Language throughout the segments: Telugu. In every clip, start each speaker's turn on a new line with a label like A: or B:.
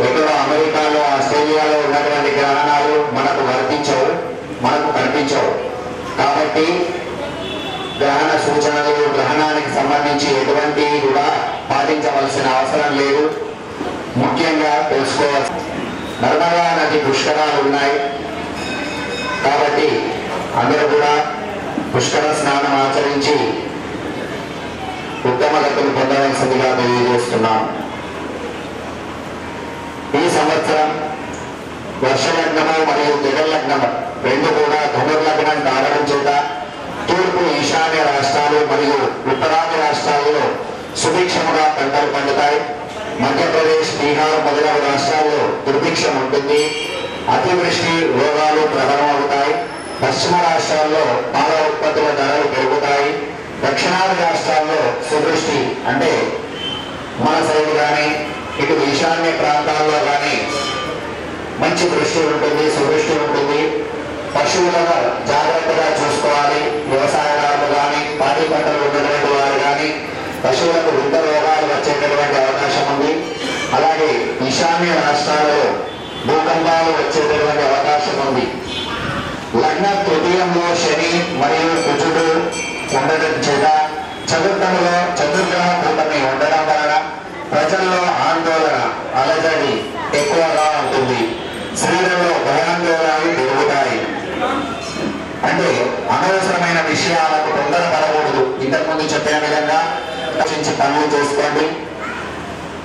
A: ఎక్కడో అమెరికాలో ఆస్ట్రేలియాలో ఉన్నటువంటి గ్రహణాలు మనకు వర్తించవు, మనకు కనిపించవు. కాబట్టి గ్రహణ సూచనలు, గ్రహణానికి సంబంధించి ఎటువంటి కూడా పాటించవలసిన అవసరం లేదు. ముఖ్యంగా తెలుసుకోవాలి, నర్మదా నది పుష్కరాలు ఉన్నాయి కాబట్టి అందరూ కూడా పుష్కర స్నానం ఆచరించి ఉత్తమ గతులు పొందవలసిందిగా తెలియజేస్తున్నాం. ఈ సంవత్సరం వర్షలగ్నము మరియు జగల్లగ్నము రెండు కూడా ధనుర్లగ్నం కావడం చేత తూర్పు ఈశాన్య రాష్ట్రాలు మరియు ఉత్తరాది రాష్ట్రాల్లో సుభిక్షముగా పంటలు పండుతాయి. మధ్యప్రదేశ్, బీహార్ మొదలగు రాష్ట్రాల్లో దుర్భిక్షం ఉంటుంది. అతివృష్టి, రోగాలు ప్రబలమవుతాయి. పశ్చిమ రాష్ట్రాల్లో పాల ఉత్పత్తుల ధరలు పెరుగుతాయి. దక్షిణాది రాష్ట్రాల్లో సువృష్టి అంటే మన సైడ్ కానీ ఇటు ఈశాన్య ప్రాంతాల్లో కానీ మంచి వృష్టి ఉంటుంది, సువృష్టి ఉంటుంది. పశువులను జాగ్రత్తగా చూసుకోవాలి. వ్యవసాయదారులు కానీ, పాడి పంటలు ఉన్నటువంటి వారు కానీ పశువులకు వింత రోగాలు వచ్చేటటువంటి అవకాశం ఉంది. అలాగే ఈశాన్య రాష్ట్రాల్లో భూకంపాలు వచ్చేటటువంటి అవకాశం ఉంది. లగ్న తృతీయంలో శని మరియు కుజుడు ఉండడం చేత చతుర్థంలో చతుర్గ్రహ కూటమి ఉండడం వలన ప్రజల్లో ఆందోళన, అలజడి ఎక్కువగా ఉంటుంది. స్త్రీలలో భయాందోళనలు పెరుగుతాయి. అంటే అనవసరమైన విషయాలకు తొందరపడకూడదు. ఇంతకుముందు చెప్పిన విధంగా ఆలోచించి పనులు చేసుకోండి.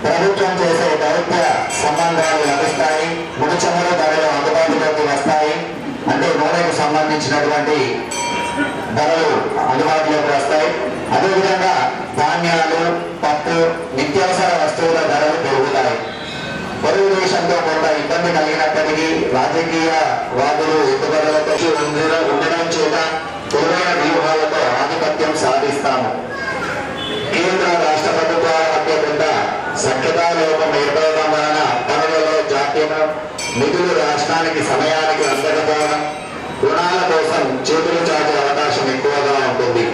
A: ప్రభుత్వం చేసే దౌత్య సంబంధాలు లభిస్తాయి. ముడిచములు ధరలు అందుబాటులోకి వస్తాయి. అంటే నూనెకు సంబంధించినటువంటి ధరలు అందుబాటులోకి వస్తాయి. అదేవిధంగా ధాన్యాలు, పప్పు, నిత్యావసర వస్తువుల ధరలు పెరుగుతాయి. పొరుగు దేశంతో కొంత ఇబ్బంది కలిగినప్పటికీ రాజకీయ వాదులు ఎత్తుగడలతో ఉండడం చేత పొరుగైన వ్యూహాలతో ఆధిపత్యం సాధిస్తాము. కేంద్ర రాష్ట్ర ప్రభుత్వాల మధ్య కొంత సఖ్యతా లోపం ఏర్పడడం వలన పనులలో జాప్యము, నిధులు రాష్ట్రానికి సమయానికి అందకపోవడం, రుణాల కోసం చేతులు చాచే అవకాశం ఎక్కువగా ఉంటుంది.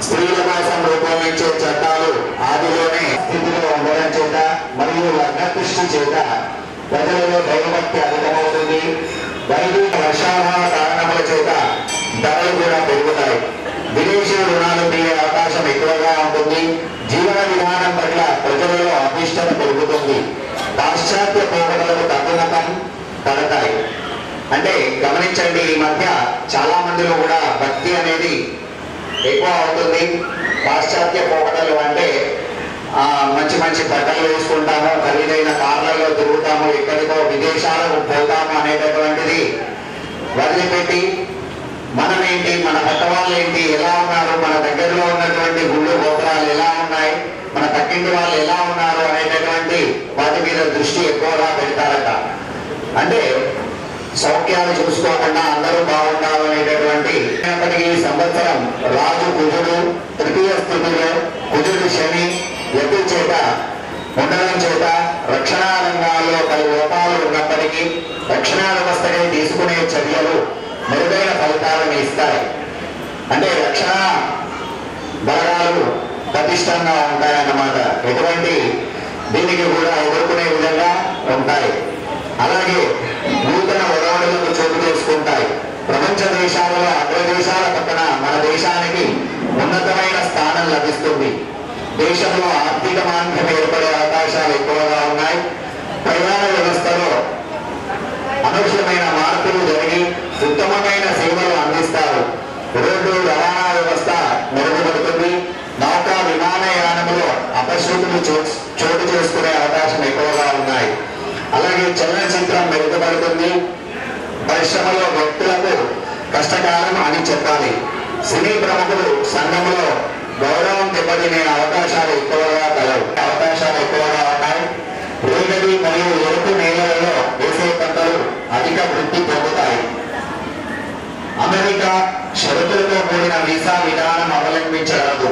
A: స్త్రీల కోసం రూపొందించే చట్టాలు ఆదిలోనే స్థితిలో ఉండడం చేత మరియు లగ్న దృష్టి చేత ప్రజలలో దైవభక్తి అధికమవుతుంది. వైదిక వర్షాభావ కారణముల చేత ధరలు కూడా పెరుగుతాయి. విదేశీ రుణాలు తీరే అవకాశం ఎక్కువగా ఉంటుంది. జీవన విధానం పట్ల ప్రజలలో అభిష్టత పెరుగుతుంది. పాశ్చాత్య పోకడలకు తగ్గుముఖం పడతాయి. అంటే గమనించండి, ఈ మధ్య చాలా మందిలో కూడా భక్తి అనేది ఎక్కువ అవుతుంది. పాశ్చాత్య పోకడలు అంటే మంచి మంచి బట్టలు వేసుకుంటాము, ఖరీదైన కార్లలో తిరుగుతాము, ఎక్కడికో విదేశాలకు పోతాము అనేటటువంటిది వదిలిపెట్టి మనమేంటి, మన పక్క వాళ్ళు ఏంటి, ఎలా ఉన్నారు, మన దగ్గరలో ఉన్నటువంటి గుళ్ళు గోపురాలు ఎలా ఉన్నాయి, మన పక్కింటి వాళ్ళు ఎలా ఉన్నారు అనేటటువంటి వాటి మీద దృష్టి ఎక్కువగా పెడతారట. అంటే సౌఖ్యాలు చూసుకోకుండా అందరూ బాగుండాలి అనేటటువంటి ఈ సంవత్సరం రాజు కుజుడు తృతీయ స్థితిలో, కుజుడు శని ఎత్తు చేత ఉండడం చేత రక్షణ రంగాల్లో పలు లోపాలు ఉన్నప్పటికీ రక్షణ వ్యవస్థని తీసుకునే చర్యలు మెరుగైన ఫలితాలను ఇస్తాయి. అంటే రక్షణ బలగాలు పటిష్టంగా ఉంటాయన్నమాట. ఎటువంటి దీనికి కూడా ఎదుర్కొనే విధంగా ఉంటాయి. అలాగే నూతన ఒరవడులకు చోటు చేసుకుంటాయి. ప్రపంచ దేశాలలో అగ్రదేశాల పక్కన మన దేశానికి ఉన్నతమైన స్థానం లభిస్తుంది. దేశంలో ఆర్థిక మాంద్యం ఏర్పడే అవకాశాలు ఎక్కువగా ఉన్నాయి. ప్రయాణ వ్యవస్థలో అనూహ్యమైన మార్పులు జరిగి ఉత్తమమైన సేవలు అందిస్తారు. రోడ్డు రవాణా వ్యవస్థ మెరుగుపడుతుంది. నౌకా విమానయానంలో అపశృతులు చోటు చేసుకునే అవకాశం ఎక్కువగా ఉన్నాయి. అలాగే చలనచిత్రం మెరుగుపడుతుంది. పరిశ్రమలో వ్యక్తులకు కష్టకాలం అని చెప్పాలి. సినీ ప్రముఖులు సంఘంలో గౌరవం దెబ్బతినే అవకాశాలు ఎక్కువగా ఉన్నాయి. రేగడి మరియు ఎరుపు నేలలలో వేసే పంటలు అధిక వృద్ధి పొందుతాయి. అమెరికా షరతులతో కూడిన వీసా విధానం అవలంబించగలదు.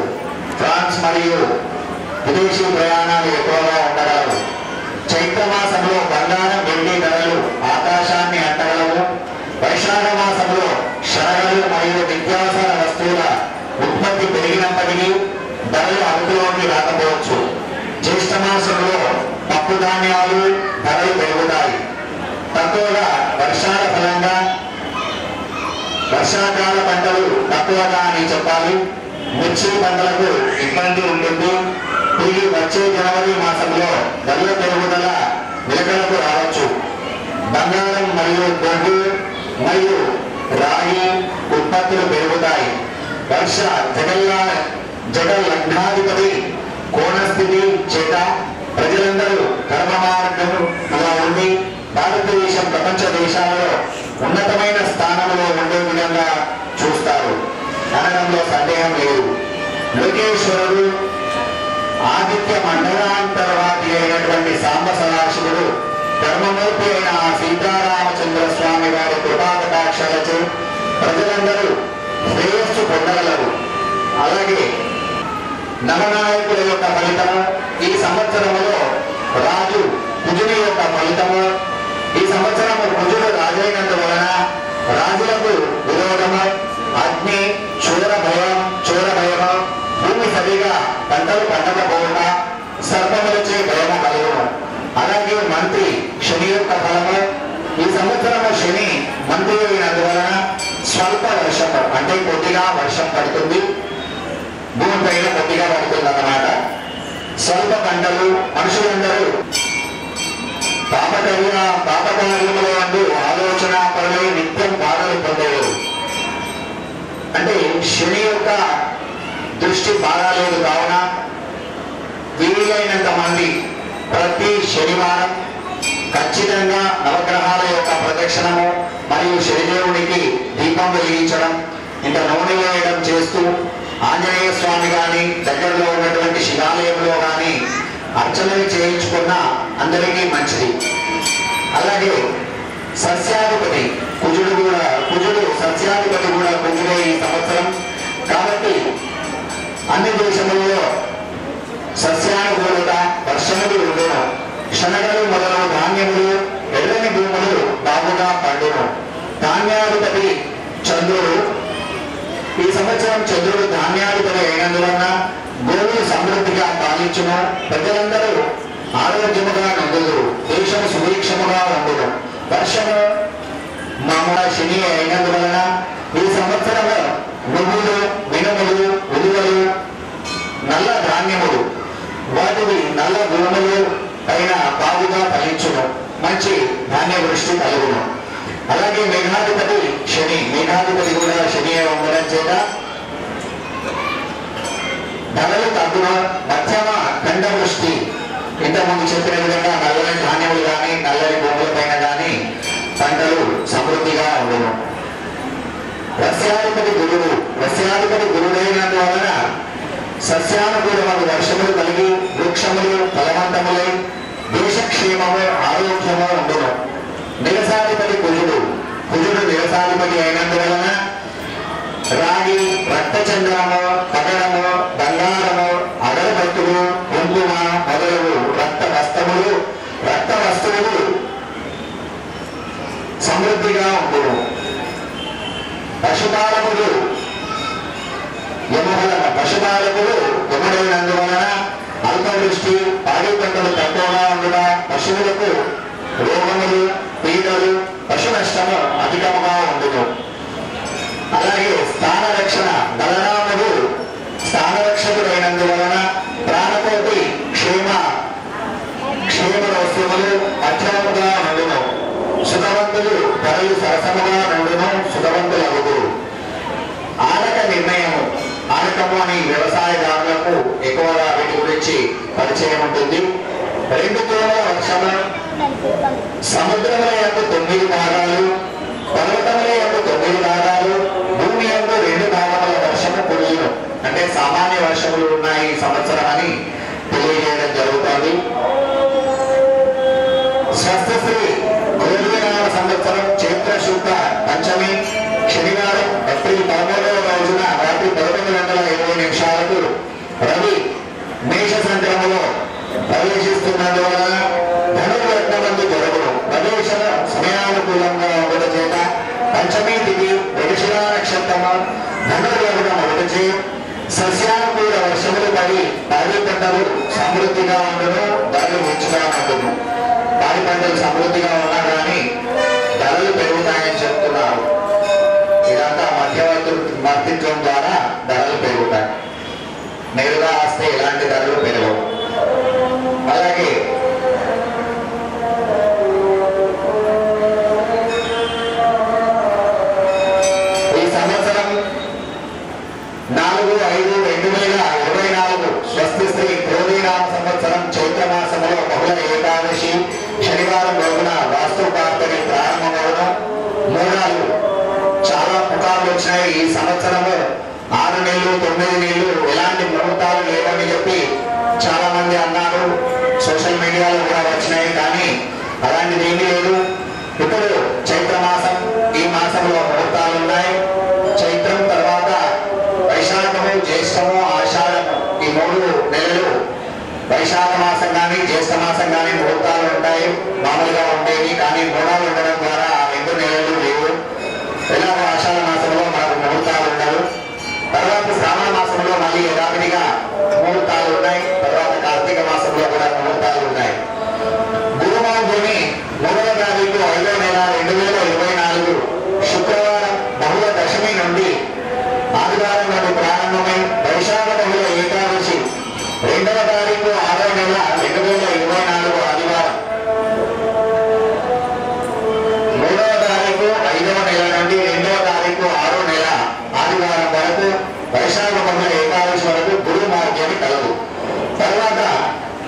A: ఫ్రాన్స్ మరియు విదేశీ ప్రయాణాలు ఎక్కువగా ఉండగలవు. చైత్రమాసంలో బంగారం, వెండి ధరలు ఆకాశాన్ని అంటగలవు. వైశాఖ మాసంలో శనగలు మరియు నిత్యావసర వస్తువుల ఉత్పత్తి పెరిగినప్పటికీ ధరలు అదుపులోకి రాకపోవచ్చు. జ్యేష్ఠ మాసంలో పప్పు పప్పు ధాన్యాలు ధరలు పెరుగుతాయి. తక్కువగా వర్షాల ఫలంగా వర్షాకాల పంటలు తక్కువగా అని చెప్పాలి. మిర్చి పంటలకు ఇబ్బంది ఉంటుంది. తిరిగి వచ్చే జనవరి మాసంలో ధరల పెరుగుదల నిలకడకు రావచ్చు. బంగారం మరియు బొగ్గు మరియు రాగి ఉత్పత్తులు పెరుగుతాయి. వర్ష జగల్ లగ్నాధిపతి కోణస్థితి చేత ప్రజలందరూ కర్మ మార్గంగా ఉండి భారతదేశం ప్రపంచ దేశాలలో ఉన్నతమైన స్థానంలో ఉండే విధంగా చూస్తారు అనడంలో సందేహం లేదు. లోకేశ్వరుడు ఆదిత్య మండలాంతర్వాది అయినటువంటి సాంబ సదాశివుడు ధర్మమూర్తి అయిన సీతారామచంద్ర స్వామి వారి కృపాకటాక్షాలచే ప్రజలందరూ శ్రేయస్సు పొందగలరు. అలాగే నవనాయకుల యొక్క ఫలితము ఈ సంవత్సరములో రాజు కుజుని యొక్క ఫలితము. ఈ సంవత్సరము కుజుడు రాజైనందువలన రాజులకు విరోధము, అగ్ని, చోర భయము, భూమి సరిగా పంటలు పండకపోవట, సర్పములచే భయము కలుగును. అలాగే మంత్రి శని యొక్క ఫలము. ఈ సంవత్సరము శని మంత్రి అయినందువలన స్వల్ప వర్షము అంటే కొద్దిగా వర్షం పడుతుంది, భూమి పైన కొద్దిగా పడుతుంది అన్నమాట. స్వల్ప పంటలు, మనుషులందరూ పాపకార్యముల యందు ఆలోచన పరులై నిత్యం బాధలు పొందేవారు. అంటే శని యొక్క దృష్టి బాగాలేదు కావున వీలైనంత మంది ప్రతి శనివారం ఖచ్చితంగా నవగ్రహాల యొక్క ప్రదక్షిణము మరియు శనిదేవునికి దీపం వెలిగించడం, ఇంకా నూనె వేయడం చేస్తూ ఆంజనేయ స్వామి గాని దగ్గరలో ఉన్నటువంటి శివాలయంలో గాని అర్చనలు చేయించుకున్న అందరికీ మంచిది. అలాగే సస్యాధిపతి కుజుడు సస్యాధిపతి కూడా కుజుడే ఈ సంవత్సరం. కాబట్టి అన్ని దేశములలో సస్యానుకూలత, వర్షములు ఉండును. శనగలు మొదలగు ధాన్యములు, ఎర్రని భూములు బాగుగా పండును. ధాన్యాధిపతి చంద్రుడు. ఈ సంవత్సరం చంద్రుడు ధాన్యాధిపతి అయినందువలన భూములు సమృద్ధిగా పాలించును. ప్రజలందరూ ఆరోగ్యముగా నందుదురు. దేశము సుభిక్షముగా ఉండును. వర్షము మామూలు శని అయినందువలన ఈ సంవత్సరంలో నువ్వులు, మినుములు, ఉలువలు, నల్ల ధాన్యములు వాటిని నల్ల భూములు పైన బాగుగా ఫలించును. మంచి ధాన్య వృష్టి కలుగును. అలాగే మేఘాధిపతి శని, మేఘాధిపతి కూడా శని ఉండడం చేత ధరలు తగ్గును. మధ్యమ ఖండ వృష్టి, ఇంతకుముందు చెప్పిన విధంగా నల్లని ధాన్యములు కానీ నల్లని భూముల పైన కానీ పంటలు సమృద్ధిగా ఉండును. వస్యాధిపతి గురుడైనందువలన సస్యానుకూలమైన వర్షములు కలిగి వృక్షములు ఫలవంతములై దేశక్షేమము ఆరోగ్యము ఉండును. నిరసాధిపతి కుజుడు నిరసాధిపతి అయినందువలన రాగి, రక్తచంద్రము, పగడము, బంగారము, అగరబత్తులు, కుంకుమ మొదలగు రక్త వస్తువులు సమృద్ధిగా ఉండును. పశుపాలకులు యముడైనందువలన అల్పవృష్టి, పాడి పంటలు తక్కువగా ఉండుట, పశువులకు రోగములు, పీడలు, పశు నష్టము అధికముగా ఉండును. అలాగే స్థానరక్షకుడైనందువలన ప్రాణకోటి క్షేమరస్యములు మధ్యముగా నుండును. సుఖవంతులు ధరలు సరసముగా నుండును. సుఖవంతులు అగుదురు. ఆనకము అని వ్యవసాయదారులకు ఎక్కువగా వీటి గురించి పరిచయం ఉంటుంది. 2 తోల వర్షము, సముద్రముల యొక్క 9 భాగాలు, పర్వతముల యొక్క 9 భాగాలు, భూమి యొక్క 2 భాగముల వర్షము కురియును. అంటే సామాన్య వర్షములు ఉన్నాయి ఈ సంవత్సరం అని తెలియజేయడం జరుగుతుంది. స్వస్థశ్రీ 2006 సంవత్సరం చైత్ర శుద్ధ పంచమి శనివారం ఏప్రిల్ 13వ రోజున రాత్రి 11:20 రవి మేష సంక్రమలో ప్రవేశిస్తున్నందువలన ధనుర్లగ్నమందు జరుగును. ప్రవేశం సమయానుకూలంగా ఉండడం చేత పంచమీ తిథి వృషభ నక్షత్రము ధనుర్లగ్నం ఒకటి సస్యానుకూల వర్షములు పడి పాడి పంటలు సమృద్ధిగా ఉండదు, ధరలు రుచిగా ఉండదు. పాడి పంటలు సమృద్ధిగా ఉన్నా కానీ ధరలు పెరుగుతాయని చెప్తున్నారు. ఇదంతా మధ్యవర్తిత్వం ద్వారా ధరలు పెరుగుతాయి. నేరుగా వస్తే ఎలాంటి ధరలు పెరగవు. అలాగే ఈ సంవత్సరం 4/5/2024 స్వస్తి శ్రీ క్రోధీనామ సంవత్సరం చైత్రమాసంలో బహుళ ఏకాదశి శనివారం రోజున వాస్తు కార్తని ప్రారంభమవడం. మూడాలు చాలా పుకార్లు వచ్చినాయి. ఈ సంవత్సరము 6 నెలలు 9 నెలలు ఎలాంటి ముహూర్తాలు లేవని చెప్పి చాలా మంది అన్నారు. సోషల్ మీడియాలో కూడా వచ్చినాయి. కానీ అలాంటిది ఏమీ లేదు. ఇప్పుడు చైత్రమాసం, ఈ మాసంలో ముహూర్తాలు ఉన్నాయి. చైత్రం తర్వాత వైశాఖము, జ్యేష్ఠము, ఆషాఢము ఈ 3 నెలలు వైశాఖ మాసం కానీ జ్యేష్ఠ మాసం కానీ ముహూర్తాలు ఉంటాయి. మామూలుగా ఉండేవి. కానీ మూడాలు ఉండడం ద్వారా ఆ 2 నెలలు లేవు. ఎలాగో ఆషాఢ మాసంలో మనకు ముహూర్తాలు ఉండవు. తర్వాత శ్రావణ మాసంలో మళ్ళీ యథావిధిగా ముహూర్తాలు ఉన్నాయి. తర్వాత కార్తీక మాసంలో కూడా ముహూర్తాలు ఉన్నాయి. గురువారంలోని 3వ తారీఖు 5వ నెల 2024 శుక్రవారం బహుళ దశమి నుండి ఆదివారం నుండి ప్రారంభమై వైశాఖ బహుళ ఏకాదశి 2వ తారీఖు 6వ నెల 2024 ఆదివారం, 3వ తారీఖు 5వ నెల నుండి 2వ తారీఖు 6వ నెల ఆదివారం వరకు వైశాఖ బహుళ ఏకాదశి వరకు గురు మార్గమి కలదు. తర్వాత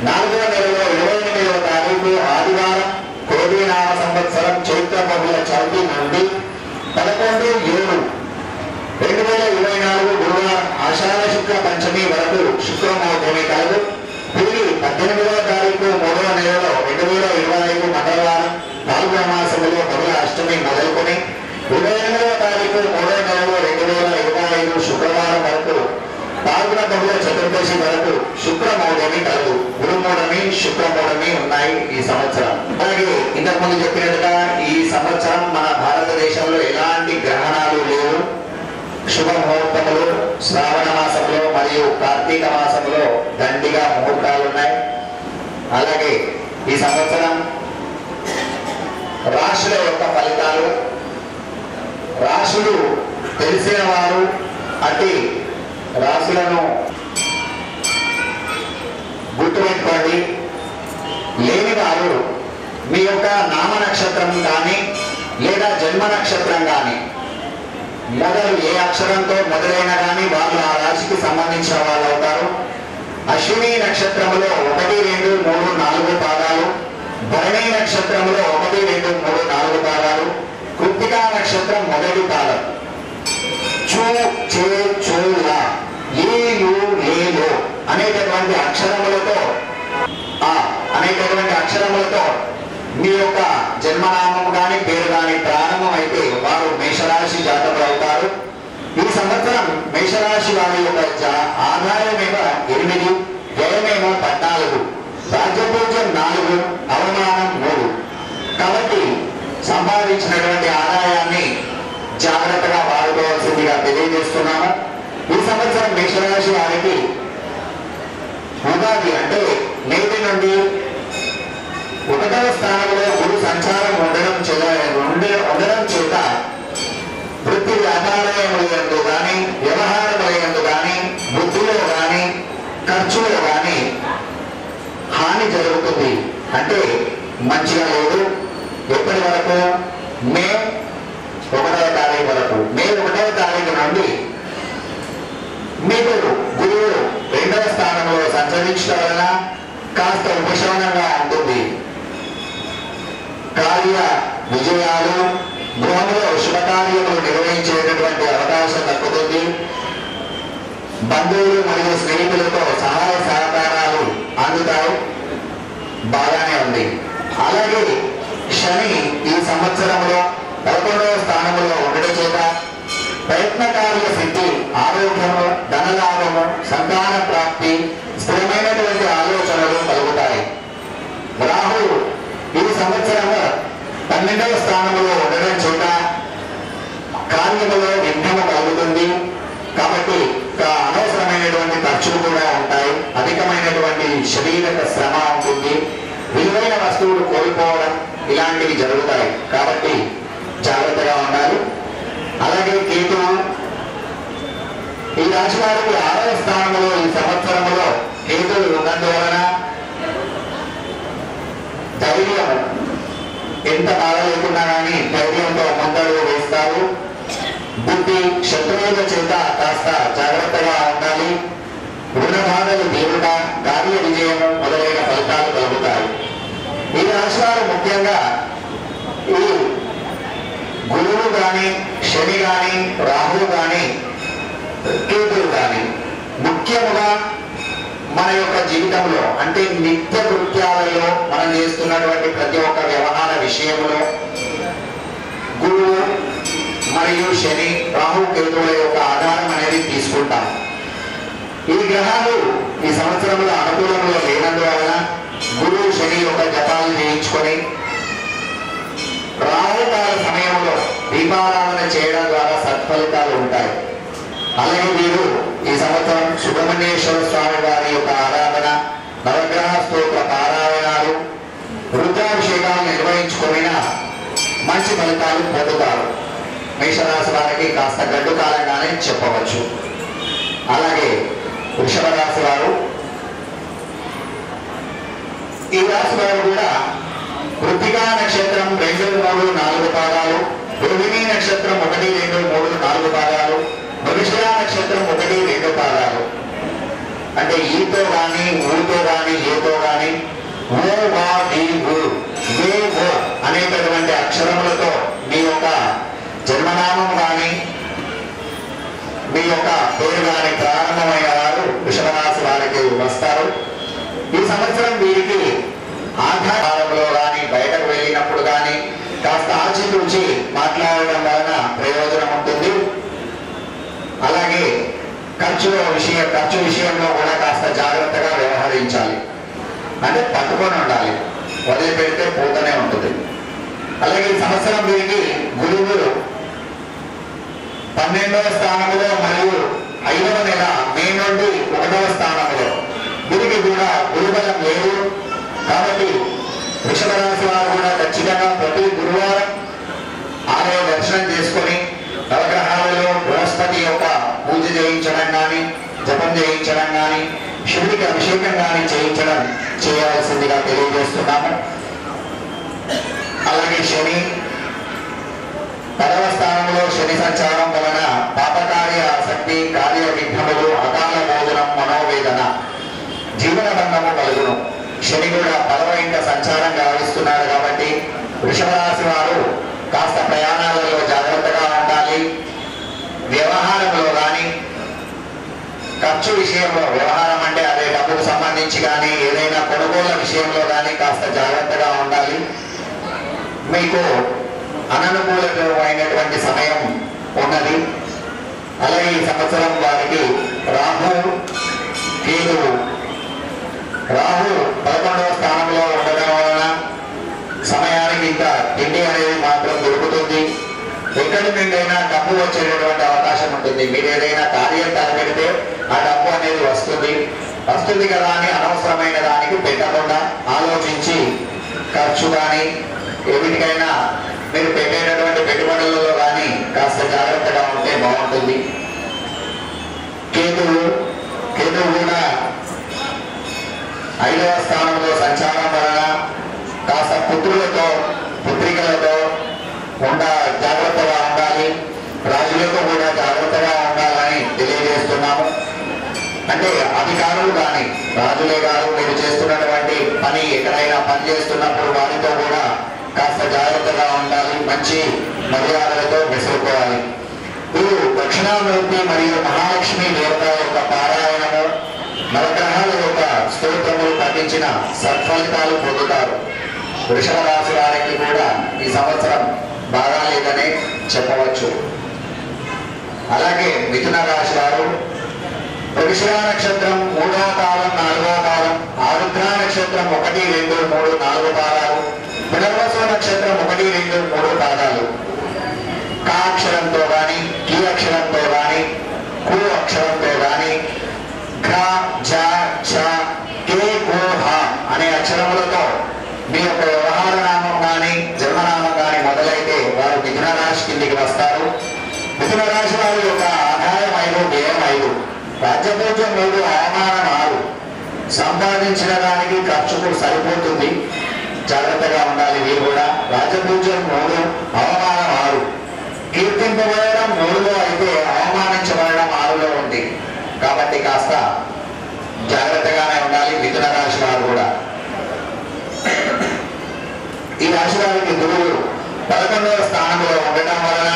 A: 4వ నెలలో 28వ తారీఖు ఆదివారం క్రోధీనామ సంవత్సరం చైత్ర బహుళ చవితి నుండి 11/7/2024 గురువారం ఆషాఢ శుక్ల పంచమి వరకు శుక్రమౌఢమి కలదు. తిరిగి 18వ తారీఖు 3వ నెలలో 2025 మంగళవారం పాల్గొన మాసంలో బహుళ అష్టమి మొదలుకొని 28వ తారీఖు 3వ నెలలో 2025 శుక్రవారం వరకు పాల్గొన బహుళ చతుర్దశి వరకు శుక్రమౌఢమి కలదు. గురుమౌఢమి, శుక్రమౌఢమి ఉన్నాయి ఈ సంవత్సరం. అలాగే ఇంతకుముందు చెప్పినట్టుగా ఈ సంవత్సరం మన భారతదేశంలో ఎలాంటి గ్రహణాలు లేవు. శుభ ముహూర్తములు శ్రావణ మాసంలో మరియు కార్తీక మాసంలో దండిగా ముహూర్తాలు ఉన్నాయి. అలాగే ఈ సంవత్సరం రాశుల యొక్క ఫలితాలు, రాశులు తెలిసిన వారు అట్టి రాశులను గుర్తుపెట్టుకోండి. లేని వారు మీ యొక్క నామ నక్షత్రం కానీ లేదా జన్మ నక్షత్రం కానీ మొదలు ఏ అక్షరంతో మొదలైన కానీ వాళ్ళు ఆ రాశికి సంబంధించిన వాళ్ళు అవుతారు. అశ్విని నక్షత్రములో 1, 2, 3, 4 పాదాలు, భరణి నక్షత్రములో 1, 2, 3, 4 పాదాలు, కృత్తికా నక్షత్రం మొదటి పాదం, చూ చే చూ లా ఏ యు లేలో అనేటటువంటి అక్షరములతో అనేటటువంటి అక్షరములతో మీ యొక్క జన్మనామం కానీ పేరు కానీ ప్రారంభం అయితే వారు మేషరాశి జాతకులు అవుతారు. ఈ సంవత్సరం మేషరాశి వారి యొక్క ఆదాయమేమో 8, వ్యయమేమో 14, రాజ్యపూజ్యం 4, అవమానం 3. కాబట్టి సంపాదించినటువంటి ఆదాయాన్ని జాగ్రత్తగా వాడుకోవాల్సిందిగా తెలియజేస్తున్నాము. ఈ సంవత్సరం మేషరాశి వారికి ఉగాది అంటే నేటి నుండి 1వ స్థానంలో గురు సంచారం ఉండడం చేత వృత్తి వ్యాపారములందు కానీ వ్యవహారములందు కానీ బుద్ధిలో కానీ ఖర్చులో కానీ హాని జరుగుతుంది. అంటే మంచిగా లేదు. ఎప్పటి వరకు? మే 1వ తారీఖు వరకు. మే 1వ తారీఖు నుండి మీకు గురువు 2వ స్థానంలో సంచరించడం వలన కాస్త ఉపశమనంగా ఉంటుంది. కార్య విజయాలు, గృహంలో శుభకార్యములు నిర్వహించేటటువంటి అవకాశం దక్కుతుంది. బంధువులు మరియు స్నేహితులతో సహాయ సహకారాలు అందుతాయి. బాగానే ఉంది. అలాగే శని ఈ సంవత్సరంలో 11వ స్థానంలో ఉండడం చేత ప్రయత్నకారుల సిద్ధి, ఆరోగ్యము, ధనలాభము, సంతాన ప్రాప్తి, స్థిరమైనటువంటి ఆలోచనలు కలుగుతాయి. రాహు ఈ సంవత్సరంలో 12వ స్థానంలో ఉండడం చేత కార్యములో విఘ్నము కలుగుతుంది. కాబట్టి అనవసరమైనటువంటి ఖర్చులు కూడా ఉంటాయి, అధికమైనటువంటి శారీరక శ్రమ ఉంటుంది, విలువైన వస్తువులు కోల్పోవడం ఇలాంటివి జరుగుతాయి. కాబట్టి జాగ్రత్తగా ఉండాలి. అలాగే కేతువు ఈ రాశి వారికి 6వ స్థానంలో ఈ సంవత్సరంలో కేతువు ఉన్నందువలన ధైర్యం ఎంత బాగా లేకున్నా కానీ ధైర్యంతో ముందడుగు వేస్తారు. బుద్ధి శత్రువుల చేత కాస్త జాగ్రత్తగా ఉండాలి. రుణ బాధలు తీరుట, కార్య విజయము మొదలైన ఫలితాలు కలుగుతాయి. ఈ రాశి వారు ముఖ్యంగా ఈ గురువు గాని, శని గాని, రాహువు గాని, కేతువు గాని ముఖ్యముగా మన యొక్క జీవితంలో అంటే నిత్య కృత్యాలలో మనం చేస్తున్నటువంటి ప్రతి ఒక్క వ్యవహార విషయంలో గురువు మరియు శని, రాహు, కేతువుల యొక్క ఆధారం అనేది తీసుకుంటాం. ఈ గ్రహాలు ఈ సంవత్సరంలో అనుకూలంలో లేనందువలన గురువు శని యొక్క జపాలు చేయించుకొని రాహుకాల సమయంలో దీపారాధన చేయడం ద్వారా సత్ఫలితాలు ఉంటాయి. అలాగే వీరు ఈ సంవత్సరం సుబ్రహ్మణ్యేశ్వర స్వామి వారి యొక్క ఆరాధన, నవగ్రహ స్తోత్ర పారాయణాలు, రుద్రాభిషేకాలు నిర్వహించుకున్న మంచి ఫలితాలు పొందుతారు. మేషరాశి వారికి కాస్త గడ్డు కాలంగానే చెప్పవచ్చు. అలాగే వృషభ రాశి వారు, ఈ రాశి వారు కూడా కృత్తికా నక్షత్రం 2, 3, 4 పాదాలు, రోహిణీ నక్షత్రం 1, 2, 3, 4 పాదాలు, మృగశిర నక్షత్రం 1, 2 పాదాలు. అంటే ఈతో గాని, ఊతో గాని, ఏతో గాని, ఓ వా డి ఊ వే ఓ అనేటటువంటి అక్షరములతో మీ యొక్క జన్మనామం గాని, మీ యొక్క పేరు గాని ప్రారంభమైన వారు వృషభ రాశి వారికి వస్తారు. ఈ సంవత్సరం వీరికి ఆధారంలో కానీ బయటకు వెళ్ళినప్పుడు కానీ కాస్త ఆచితూచి మాట్లాడడం వలన ప్రయోజనం ఉంటుంది. అలాగే ఖర్చు విషయంలో కూడా కాస్త జాగ్రత్తగా వ్యవహరించాలి. అంటే పట్టుకొని ఉండాలి, వదిలిపెడితే పోతూనే ఉంటుంది. అలాగే ఈ సంవత్సరం వీరికి గురువు 12వ స్థానంలో మరియు 5వ నెల మే నుండి 1వ స్థానంలో, వీరికి కూడా గురుబలం లేదు. కాబట్టి వృషభ రాశి వారు కూడా ఖచ్చితంగా ప్రతి గురువారం ఆలయ దర్శనం చేసుకొని నవగ్రహాలలో బృహస్పతి యొక్క పూజ చేయించడం కానీ, జపం చేయించడం కానీ, శివుడికి అభిషేకం కానీ చేయవలసిందిగా తెలియజేస్తున్నాము. అలాగే శని 10వ స్థానంలో శని సంచారం వలన పాపకార్య ఆసక్తి, కార్య విఘ్నములు, అకాల భోజనం, మనోవేదన, జీవన బంధము కలుగును. శని కూడా 10వ ఇంట సంచారం గావిస్తున్నాడు. కాబట్టి వృషభ రాశి వారు కాస్త ప్రయాణాలలో జాగ్రత్తగా ఉండాలి. వ్యవహారంలో కానీ, ఖర్చు విషయంలో, వ్యవహారం అంటే అదే డబ్బుకు సంబంధించి కానీ, ఏదైనా కొనుగోళ్ల విషయంలో కానీ కాస్త జాగ్రత్తగా ఉండాలి. మీకు అననుకూలమైనటువంటి సమయం ఉన్నది. అలాగే ఈ సంవత్సరం వారికి రాహు, కేతువు, రాహు 11వ స్థానంలో ఉండడం వలన సమయానికి ఇంకా తిండి అనేది మాత్రం దొరుకుతుంది. ఎక్కడి నుండైనా డబ్బు వచ్చేటటువంటి అవకాశం ఉంటుంది. మీరు ఏదైనా కార్యం తలపెడితే ఆ డబ్బు అనేది వస్తుంది కదా అని అనవసరమైన దానికి పెట్టకుండా ఆలోచించి ఖర్చు కానీ, ఏమిటికైనా మీరు పెట్టేటటువంటి పెట్టుబడులలో కానీ కాస్త జాగ్రత్తగా ఉంటే బాగుంటుంది. కేతువు కూడా 5వ స్థానంలో సంచారం వలన కాస్త పుత్రులతో, పుత్రికలతో జాగ్రత్తగా ఉండాలి. రాజులతో కూడా జాగ్రత్తగా ఉండాలని తెలియజేస్తున్నాము. అంటే అధికారులు కానీ, రాజులే కాదు, మీరు చేస్తున్నటువంటి పని ఎక్కడైనా పని చేస్తున్నప్పుడు వారితో కూడా కాస్త జాగ్రత్తగా ఉండాలి. మంచి మర్యాదలతో మెసులుకోవాలి. మీరు దక్షిణామూర్తి మరియు మహాలక్ష్మి దేవత యొక్క పారాయణము, నవగ్రహాల యొక్క స్తోత్రములు పఠించిన సత్ఫలితాలు పొందుతారు. వృషభ రాశి వారికి కూడా ఈ సంవత్సరం బాగా లేదనే చెప్పవచ్చు. అలాగే మిథున రాశి వారు మృగశిర నక్షత్రం 3వ పాదం, 4వ పాదం, ఆరుద్ర నక్షత్రం 1, 2, 3, 4 పాదాలు, పునర్వసు నక్షత్రం 1, 2, 3 పాదాలు, కా అక్షరంతో కానీ, కీ అక్షరంతో కానీ, కు అక్షరంతో కానీ, ఖ ఝ ఛ కే కో హ అనే అక్షరములతో మీ యొక్క వ్యవహార నామం కానీ జన్మనామం కానీ మొదలైతే వారు మిథున రాశి కిందికి వస్తారు. మిథున రాశి వారి యొక్క ఆదాయం 5, వ్యయం 5, రాజ్యపూజ్యం 3, అవమానం 6. సంపాదించిన దానికి ఖర్చుకు సరిపోతుంది, జాగ్రత్తగా ఉండాలి. వీరు కూడా రాజ్యపూజ్యం 3, అవమానం 6. కీర్తింపబడడం 3లో అయితే అవమానించబడడం 6లో ఉంది. కాబట్టి కాస్త జాగ్రత్తగానే ఉండాలి మిథున రాశి వారు కూడా. ఈ రాశి వారికి గురువు 11వ స్థానంలో ఉండటం వలన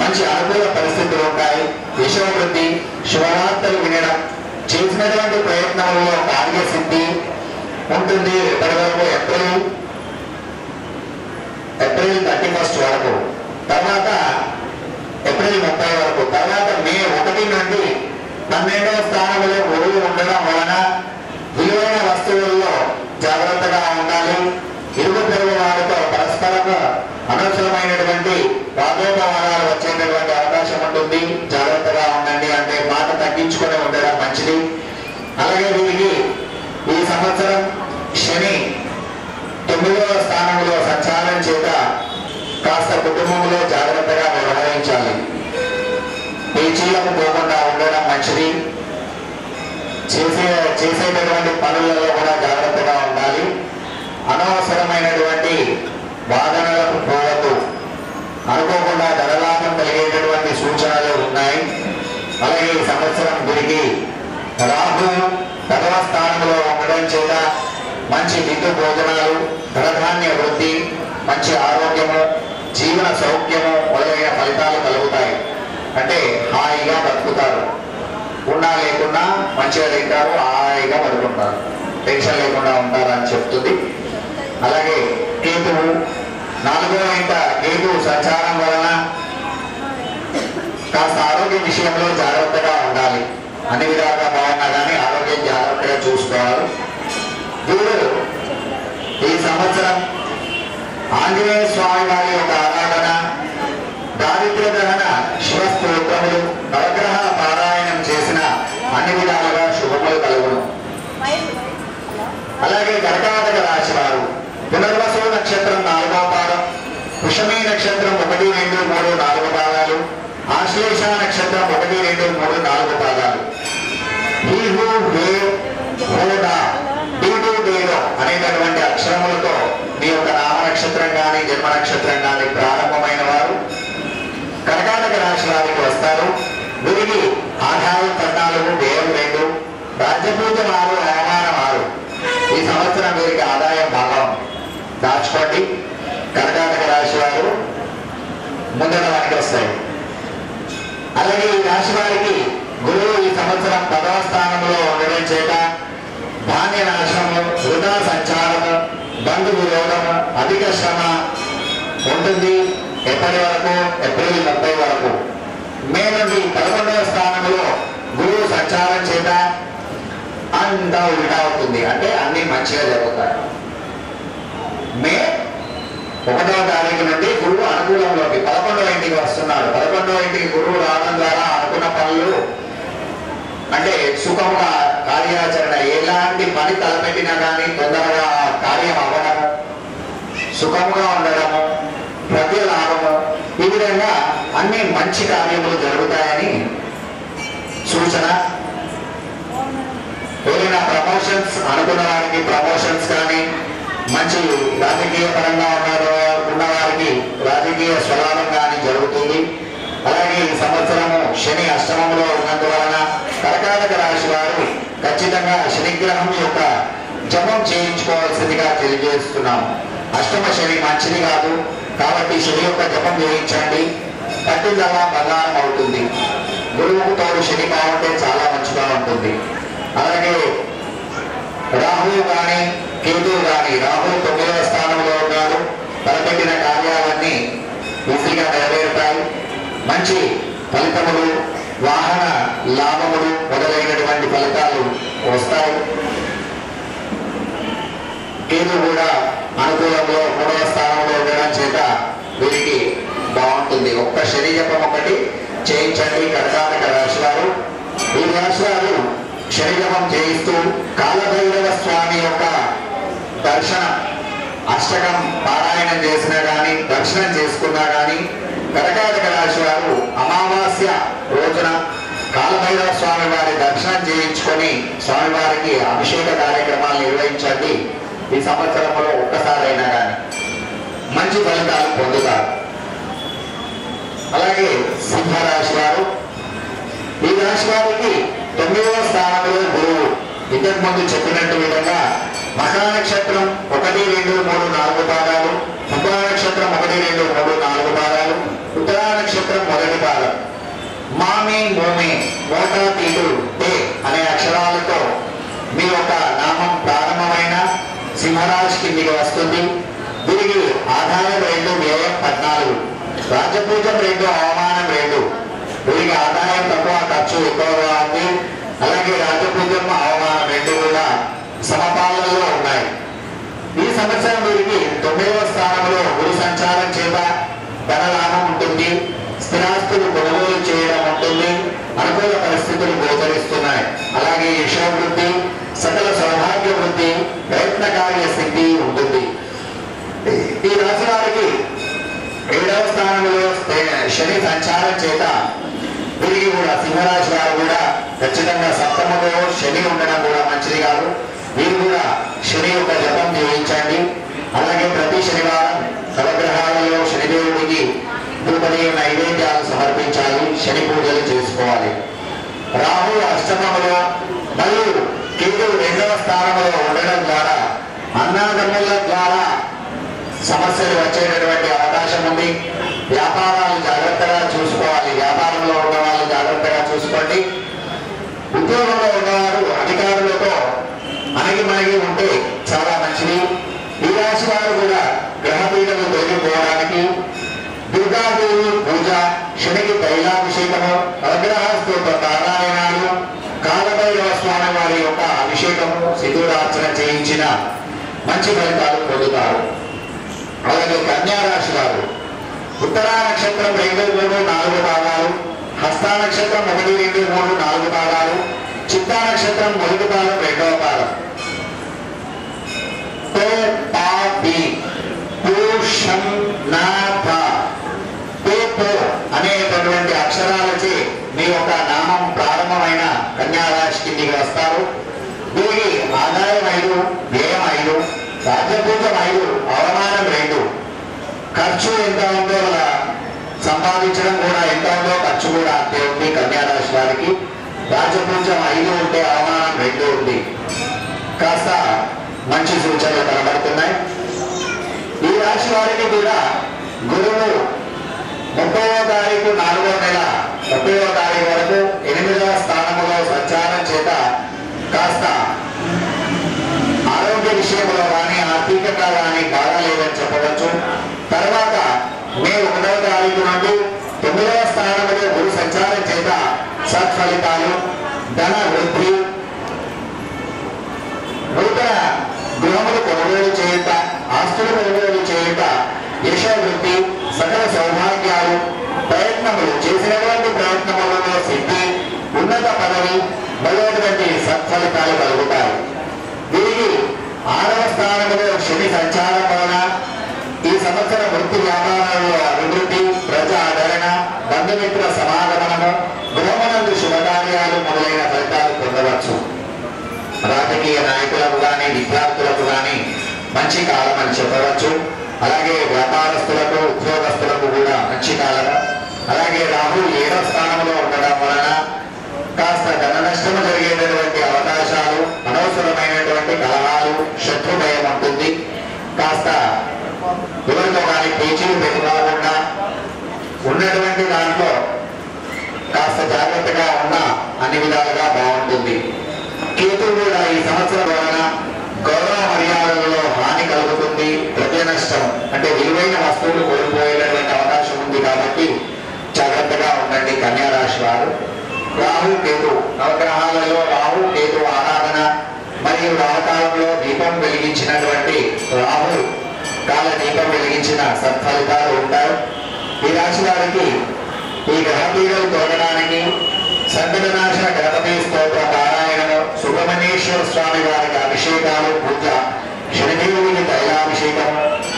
A: మంచి అనుకూల పరిస్థితులు ఉంటాయి. యశోవృద్ధి, శుభవార్తలు వినడం, చేసినటువంటి ప్రయత్నంలో కార్యసిద్ధి ఉంటుంది. ఇప్పటి వరకు ఏప్రిల్ 31 వరకు, తర్వాత ఏప్రిల్ 30 వరకు, తర్వాత మే 1 నుండి 12వ స్థానంలో గురువు ఉండడం వలన విలువైన వస్తువుల్లో జాగ్రత్తగా ఉండాలి. ఇరుగు పొరుగు వారితో పరస్పరంగా అనవసరమైనటువంటి వాదోపవాదాలు వచ్చేటటువంటి అవకాశం ఉంటుంది. జాగ్రత్తగా ఉండండి, అంటే మాట తగ్గించుకొని ఉండడం మంచిది. అలాగే వీరికి ఈ సంవత్సరం శని 9వ స్థానంలో సంచారం చేత కాస్త కుటుంబంలో జాగ్రత్తగా వ్యవహరించాలి. పేచీలకు పోకుండా ఉండడం మంచిది. చేసేటటువంటి పనులలో కూడా జాగ్రత్తగా ఉండాలి. అనవసరమైనటువంటి వాదనలకు పోవద్దు. అనుకోకుండా ధనలాభం కలిగేటటువంటి సూచనలు ఉన్నాయి. అలాగే ఈ సంవత్సరం గురికి రాహు 10వ స్థానంలో ఉండడం చేత మంచి విద్యు భోజనాలు, ధనధాన్య వృద్ధి, మంచి ఆరోగ్యము, జీవన సౌఖ్యము మొదలైన ఫలితాలు కలుగుతాయి. అంటే హాయిగా బతుకుతారు. ఉన్నా లేకున్నా మంచిగా తింటారు, హాయిగా పడుకుంటారు, టెన్షన్ లేకుండా ఉంటారు అని చెప్తుంది. అలాగే కేతువు 4వ ఇంట కేతు సంచారం వలన కాస్త ఆరోగ్య విషయంలో జాగ్రత్తగా ఉండాలి. అన్ని విధాలుగా బాగున్నా కానీ ఆరోగ్యం జాగ్రత్తగా చూసుకోవాలి. వీరు ఈ సంవత్సరం ఆంజనేయ స్వామి వారి యొక్క ఆరాధన, దారిద్ర్య దహన శివస్తోత్రములు, నవగ్రహాల పారాయణం చేసిన అన్ని విధాలుగా శుభములు కలుగును. అలాగే కర్కాటక రాశి వారు పునర్వసు నక్షత్రం 4వ పాదం, పుష్యమి నక్షత్రం 1, 2, 3, 4 పాదాలు, ఆశ్లేష నక్షత్రం 1, 2, 3, 4 పాదాలు. హీహు హే హోడా డీడు డేలో అనేటటువంటి అక్షరములతో మీ యొక్క నామ నక్షత్రం కానీ జన్మ నక్షత్రం కానీ ప్రారంభమైన వారు కర్కాటక రాశి వారికి వస్తారు. వీరికి ఆదాయం 14, వ్యయం 2, రాజ్యపూజ్యం 6, అవమానం 6. ఈ సంవత్సరం వీరికి ఆదాయం బాగా ఉంది, దాచుకోండి. కర్కాటక రాశి వారు ముందర వారికి వస్తాయి. అలాగే ఈ రాశి వారికి గురువు ఈ సంవత్సరం 10వ స్థానంలో ఉండడం చేత ధాన్య నాశనము, వృధా సంచారము, బంధు విరోధము, అధిక శ్రమ ఉంటుంది. ఎప్పటి వరకు? ఏప్రిల్ 30 వరకు. మే నుండి 11వ స్థానంలో గురువు సంచారం చేత అంతా ఉల్టా అవుతుంది, అంటే అన్ని మంచిగా జరుగుతాయి. మే 1వ తారీఖు నుండి గురువు అనుకూలంలోకి 11వ ఇంటికి వస్తున్నాడు. 11వ ఇంటికి గురువు రావడం ద్వారా అనుకున్న పనులు, అంటే సుఖముగా కార్యాచరణ, ఎలాంటి పని తలపెట్టినా కానీ తొందరగా కార్యం అవ్వడము, సుఖముగా ఉండడము, ప్రతి లాభము, ఈ విధంగా అన్ని మంచి కార్యములు జరుగుతాయని సూచన. ఏదైనా ప్రమోషన్స్ అనుకున్న వారికి ప్రమోషన్స్ కానీ, మంచి రాజకీయ పరంగా ఉన్న వారికి రాజకీయ స్వలాభం కానీ జరుగుతుంది. అలాగే ఈ సంవత్సరము శని అష్టమంలో ఉన్నందువలన కర్కాటక రాశి వారు ఖచ్చితంగా శనిగ్రహం యొక్క జపం చేయించుకోవాల్సిందిగా తెలియజేస్తున్నాము. అష్టమ శని మంచిది కాదు, కాబట్టి శని యొక్క జపం చేయించండి. పట్టిందల్లా బంగారం అవుతుంది. గురువుకు తోడు శని బాగుంటే చాలా మంచిగా ఉంటుంది. అలాగే రాహువు కానీ కేతువు కానీ, రాహువు 9వ స్థానంలో ఉన్నాడు. తలపెట్టిన కార్యాలన్నీ ఈజీగా నెరవేరుతాయి. మంచి ఫలితములు, వాహన లాభములు మొదలైనటువంటి ఫలితాలు వస్తాయి. కేతు కూడా అనుకూలంలో 3వ స్థానంలో ఉండడం చేత వీరికి బాగుంటుంది. ఒక్క శని జపం ఒకటి చేయించండి కర్కాటక రాశి వారు. ఈ రాశి వారు శరీరం చేయిస్తూ కాలభైరవ స్వామి యొక్క దర్శనం అష్టకం పారాయణం చేసినా కానీ దర్శనం చేసుకున్నా కానీ కర్కాటక రాశి వారు అమావాస్య రోజున కాలభైరవ స్వామి వారి దర్శనం చేయించుకొని స్వామివారికి అభిషేక కార్యక్రమాలు నిర్వహించండి. ఈ సంవత్సరంలో ఒక్కసారైనా కానీ మంచి ఫలితాలు పొందుతారు. అలాగే సింహరాశి వారు, ఈ రాశి వారికి 9వ స్థానంలో గురువు. ఇంతకు ముందు చెప్పినట్టు విధంగా మఖా నక్షత్రం 1, 2, 3, 4 పాదాలు, పుబ్బా నక్షత్రం 1, 2, 3, 4 పాదాలు, ఉత్తరా నక్షత్రం మొదటి పాదం, మామి మోమి మోటా తీటు టే అనే అక్షరాలతో మీ యొక్క నామం ప్రారంభమైన సింహరాశి కిందికి వస్తుంది. దీనికి ఆదాయం 2, వ్యయం 14, రాజపూజం 2, అవమానం 2. దీనికి ఆదాయం తక్కువ, ఖర్చు ఎక్కువగా ఉంది. అలాగే రాజపూజం అవమానం 2 కూడా సమపాలనలో ఉన్నాయి. ఈ సంవత్సరం వీరికి 9వ స్థానంలో గురు సంచారం చేత ధనలాభం ఉంటుంది. స్థిరాస్తులు కొనుగోలు చేయడం ఉంటుంది. అనుకూల పరిస్థితులు గోచరిస్తున్నాయి. అలాగే యశోవృద్ధి, సకల సౌభాగ్య వృద్ధి, ప్రయత్నకార్య సిద్ధి ఉంటుంది. ఈ రాశి వారికి 7వ స్థానంలో శని సంచారం చేత వీరికి కూడా సింహరాశి వారు కూడా ఖచ్చితంగా సప్తమంలో శని ఉండడం కూడా మంచిది కాదు. వీరు కూడా శని యొక్క జపం చేయించండి. అలాగే ప్రతి శనివారం నవగ్రహాలలో శనిదేవుడికి ధూపదీయ నైవేద్యాలు సమర్పించాలి. శని పూజలు చేసుకోవాలి. రాహు అష్టమంలో మరియు కేతువు 2వ స్థానంలో ఉండడం ద్వారా అన్నాదమ్ముల ద్వారా సమస్యలు వచ్చేటటువంటి అవకాశం ఉంది. వ్యాపారాలు జాగ్రత్తగా చూసుకోవాలి. వ్యాపారంలో ఉన్న వాళ్ళు జాగ్రత్తగా చూసుకోండి. ఉద్యోగంలో ఉన్నవారు అధికారులతో అణగిమణిగి ఉంటే చాలా మంచిది. ఈ రాశి వారు కూడా గ్రహపీఠలు తొలగిపోవడానికి దుర్గాదేవి పూజ, శనికి తైలాభిషేకము, నవగ్రహ స్తోత్ర పారాయణాలు, కాలభైరవ స్వామి వారి యొక్క అభిషేకము, సిద్ధూరార్చన చేయించిన మంచి ఫలితాలు పొందుతారు. అలాగే కన్యా రాశి వారు ఉత్తరా నక్షత్రం 2, 3, 4 పాదాలు, హస్తా నక్షత్రం 1, 2, 3, 4 పాదాలు, చిత్తా నక్షత్రం మొదటి పాదం 2వ పాదం, అనేటటువంటి అక్షరాలచే మీ యొక్క నామం ప్రారంభమైన కన్యా రాశి కిందికి వస్తారు. దీనికి ఆదాయం 5, వ్యయం 5, రాజ్యపూజం 5, అవమానం 2. ఖర్చు ఎంత ఉందో సంపాదించడం కూడా ఎంత ఉందో ఖర్చు కూడా అంతే ఉంది. కన్యా రాశి వారికి రాజపూజం 5 ఉంటే అవమానం 2 ఉంది. కాస్త మంచి సూచనలు కనబడుతున్నాయి. ఈ రాశి వారికి కూడా గురువు 30వ తారీఖు 4వ నెల 30వ తారీఖు వరకు 8వ స్థానంలో సంచారం చేత కాస్త ఆరోగ్య విషయంలో కానీ ఆర్థికంగా కానీ బాగాలేదని చెప్పవచ్చు. తర్వాత మే 1వ తారీఖు నుండి 9వ స్థానంలో గురు సంచారం చేత సత్ఫలితాలు, ధన వృద్ధి, నూతన గృహములు కొనుగోలు చేయుట, ఆస్తులు కొనుగోలు చేయుట, యశోవృద్ధి, సకల సౌభాగ్యాలు, ప్రయత్నములు చేసినటువంటి ప్రయత్నములలో సిద్ధి, ఉన్నత పదవి మొదలైనటువంటి సత్ఫలితాలు కలుగుతాయి. దీనికి 6వ స్థానంలో శని సంచారం వలన ఈ సంవత్సరం వృత్తి వ్యాపారాలలో అభివృద్ధి, ప్రజా ఆదరణ, బంధుమిత్ర సమాగమనము, గృహమునందు శుభకార్యాలు మొదలైన ఫలితాలు పొందవచ్చు. రాజకీయ నాయకులకు కానీ విద్యార్థులకు కానీ మంచి కాలం అని చెప్పవచ్చు. అలాగే వ్యాపారస్తులకు, ఉద్యోగస్తులకు కూడా మంచి కాలం. అలాగే రాహు 7వ స్థానంలో ఉండడం వలన కాస్త ధన నష్టము జరిగేటటువంటి అవకాశాలు, అనవసరమైనటువంటి కలహాలు, శత్రు భయం ఉంటుంది. కాస్త ఎవరితో కానీ పేచీలు పెట్టుకోకుండా ఉన్నటువంటి దాంట్లో కాస్త జాగ్రత్తగా ఉన్నా అన్ని విధాలుగా బాగుంటుంది. కేతువు కూడా ఈ సంవత్సరం వలన గౌరవ మర్యాదలలో హాని కలుగుతుంది. ద్రవ్య నష్టం అంటే విలువైన వస్తువులు కోల్పోయేటటువంటి అవకాశం ఉంది. కాబట్టి జాగ్రత్తగా ఉండండి కన్యా రాశి వారు. రాహు కేతు నవగ్రహాలలో రాహు కేతు ఆరాధన మరియు రాహుకాలంలో దీపం వెలిగించినటువంటి రాహు కాల దీపం వెలిగించిన సత్ఫలితాలు ఉంటాయి. ఈ రాశి వారికి ఈ గ్రహపీడలు తోడడానికి సంకటనాశన గణపతి స్తోత్ర పారాయణము, సుబ్రహ్మణ్యేశ్వర స్వామి వారికి అభిషేకాలు, పూజ, శనిదేవునికి తైలాభిషేకం,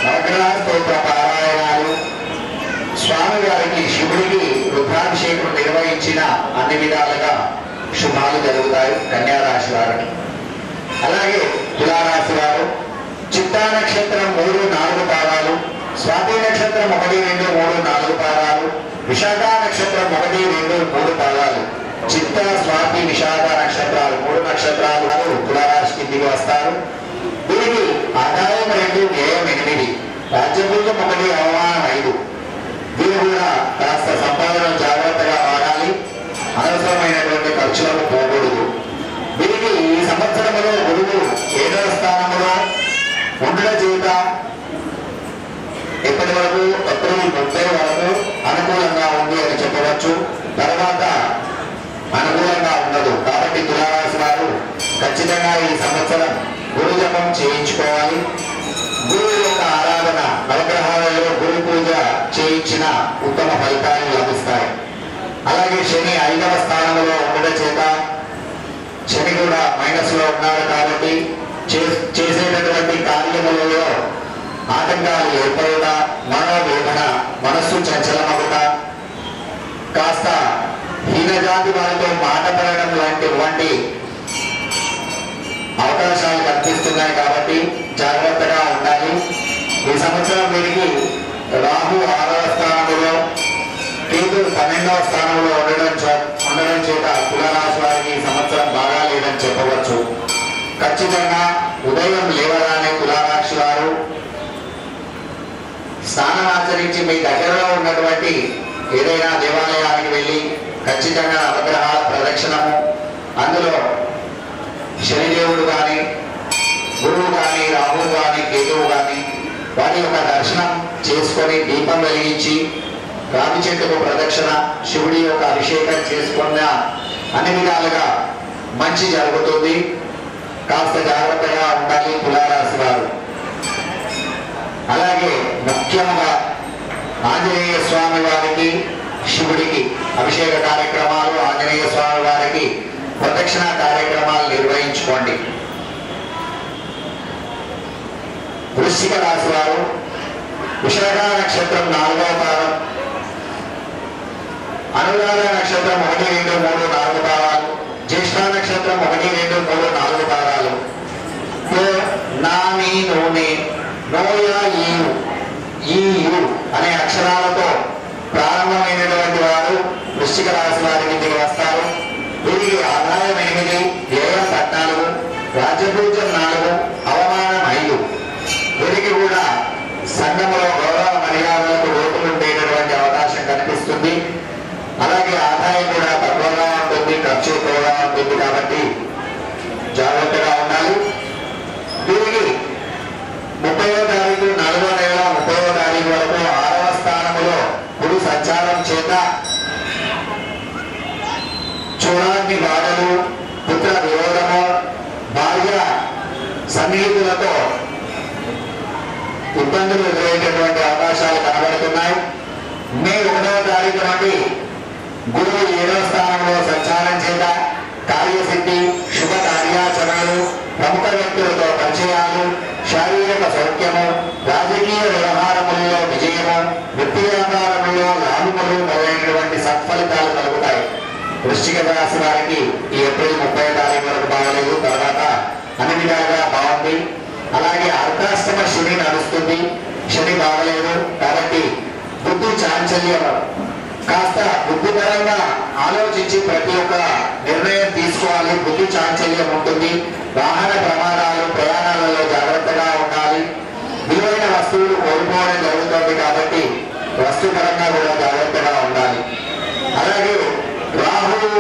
A: నవగ్రహ స్తోత్ర పారాయణాలు, స్వామి వారికి శివుడికి రుద్రాభిషేకం నిర్వహించిన అన్ని విధాలుగా శుభాలు జరుగుతాయి కన్యారాశి వారికి. అలాగే తులారాశి వారు చిత్తా నక్షత్రం 3, 4 పాదాలు, స్వాతి నక్షత్రం 1, 2, 3, 4 పాదాలు, విశాఖ నక్షత్రం 1, 2, 3 పాదాలు, చిత్త, స్వాతి, విశాఖ నక్షత్రాలు 3 నక్షత్రాలు తులారాశి కిందికి వస్తారు. వీరికి ఆదాయం 2, వ్యయం 8, రాజ్యపూజం 1, అవమానం 5. వీరు కూడా కాస్త సంపాదన జాగ్రత్తగా వాడాలి, అనవసరమైనటువంటి ఖర్చులకు పోకూడదు. వీరికి ఈ సంవత్సరంలో గురువు 7వ స్థానంలో ఉండడం చేత ఇప్పటి వరకు ఏప్రిల్ 30 వరకు అనుకూలంగా ఉంది అని చెప్పవచ్చు. తర్వాత అనుకూలంగా ఉండదు. కాబట్టి తులారాశి వారు ఖచ్చితంగా ఈ సంవత్సరం గురు జపం చేయించుకోవాలి. గురువు యొక్క ఆరాధన, నవగ్రహాలలో గురు పూజ చేయించిన ఉత్తమ ఫలితాలు లభిస్తాయి. అలాగే శని 5వ స్థానంలో ఉండడం చేత శని కూడా మైనస్ లో ఉన్నారు కాబట్టి చేసేటటువంటి కార్యములలో ఆటంకాలు ఏర్పడుట, మనోవేదన, మనస్సు చంచలమవుట, కాస్త హీనజాతి వారితో మాట పడడం లాంటి అవకాశాలు కనిపిస్తున్నాయి. కాబట్టి జాగ్రత్తగా ఉండాలి. ఈ సంవత్సరం వీరికి రాహు 6వ స్థానంలో, కేతు 12వ స్థానంలో ఉండడం చేత తులారాశి వారికి ఈ సంవత్సరం బాగా లేదని చెప్పవచ్చు. ఖచ్చితంగా ఉదయం లేవగానే తులారాశి వారు స్నానం ఆచరించి మీ దగ్గరలో ఉన్నటువంటి ఏదైనా దేవాలయానికి వెళ్ళి ఖచ్చితంగా నవగ్రహాల ప్రదక్షిణము, అందులో శనిదేవుడు కానీ, గురువు కానీ, రాహువు కానీ, కేతువు కానీ వాటి యొక్క దర్శనం చేసుకొని దీపం వెలిగించి రావి చెట్టుకు ప్రదక్షిణ, శివుడి యొక్క అభిషేకం చేసుకున్న అన్ని విధాలుగా మంచి జరుగుతుంది. కాస్త జాగ్రత్తగా ఉండాలి తులారాశి వారు. అలాగే ముఖ్యంగా ఆంజనేయ స్వామి వారికి, శివుడికి అభిషేక కార్యక్రమాలు, ఆంజనేయ స్వామి వారికి ప్రదక్షిణ కార్యక్రమాలు నిర్వహించుకోండి. వృశ్చిక రాశి వారు విశాఖ నక్షత్రం 4వ పాదం, అనురాధ నక్షత్రం 1, 2, 3, 4 పాదాలు, జ్యేష్ఠ నక్షత్రం 1, 2, 3, 4 పాదాలు, నాని, నూనె, నోయ, ఈయు అనే అక్షరాలతో ప్రారంభమైనటువంటి వారు వృశ్చిక రాశి వారి కిందికి వస్తారు. వీరికి ఆదాయం 8, వ్యయం 14, రాజ్యపూజ్యం 4, అవమానం 5. వీరికి కూడా సంఘంలో గౌరవ మర్యాదలకు లోటులు ఉండేటటువంటి అవకాశం కనిపిస్తుంది. అలాగే ఆదాయం కూడా తక్కువగా ఉంటుంది, ఖర్చు ఎక్కువగా ఉంటుంది. కాబట్టి జాగ్రత్తగా ఉండాలి. వీరికి 30వ తారీఖు 4వ నెల 30వ తారీఖు వరకు 6వ స్థానంలో గురు సంచారం చేత చూడాన్ని బాధలు, పుత్ర విరోధము, భార్య సన్నిహితులతో ఇబ్బందులు ఎదురయ్యేటటువంటి అవకాశాలు కనబడుతున్నాయి. మే 1వ తారీఖు నుండి గురువు 7వ స్థానంలో సంచారం చేత కార్యసిద్ధి, శుభ కార్యాచరణలు, ప్రముఖ వ్యక్తులతో పరిచయాలు, శారీరక సౌఖ్యము, రాజకీయ వ్యవహారములలో విజయము, వృత్తి వ్యాపారములో లాభములు మొదలైనటువంటి సత్ఫలితాలు కలుగుతాయి. వృశ్చిక రాశి వారికి ఈ ఏప్రిల్ 30వ తారీఖు వరకు బాగలేదు, తర్వాత అన్ని విధాలుగా బాగుంది. అలాగే అర్ధాష్టమ శని నడుస్తుంది, శని బాగలేదు. కాబట్టి బుద్ధి చాంచల్యం, కాస్త బుద్ధిపరంగా ఆలోచించి ప్రతి ఒక్క నిర్ణయం తీసుకోవాలి. బుద్ధి చాంచల్యం ఉంటుంది. వాహన ప్రమాదాలు, ప్రయాణాలలో జాగ్రత్తగా ఉండాలి. విలువైన వస్తువులు కోల్పోవడం జరుగుతుంది కాబట్టి వస్తుపరంగా కూడా జాగ్రత్తగా ఉండాలి. అలాగే రాహు,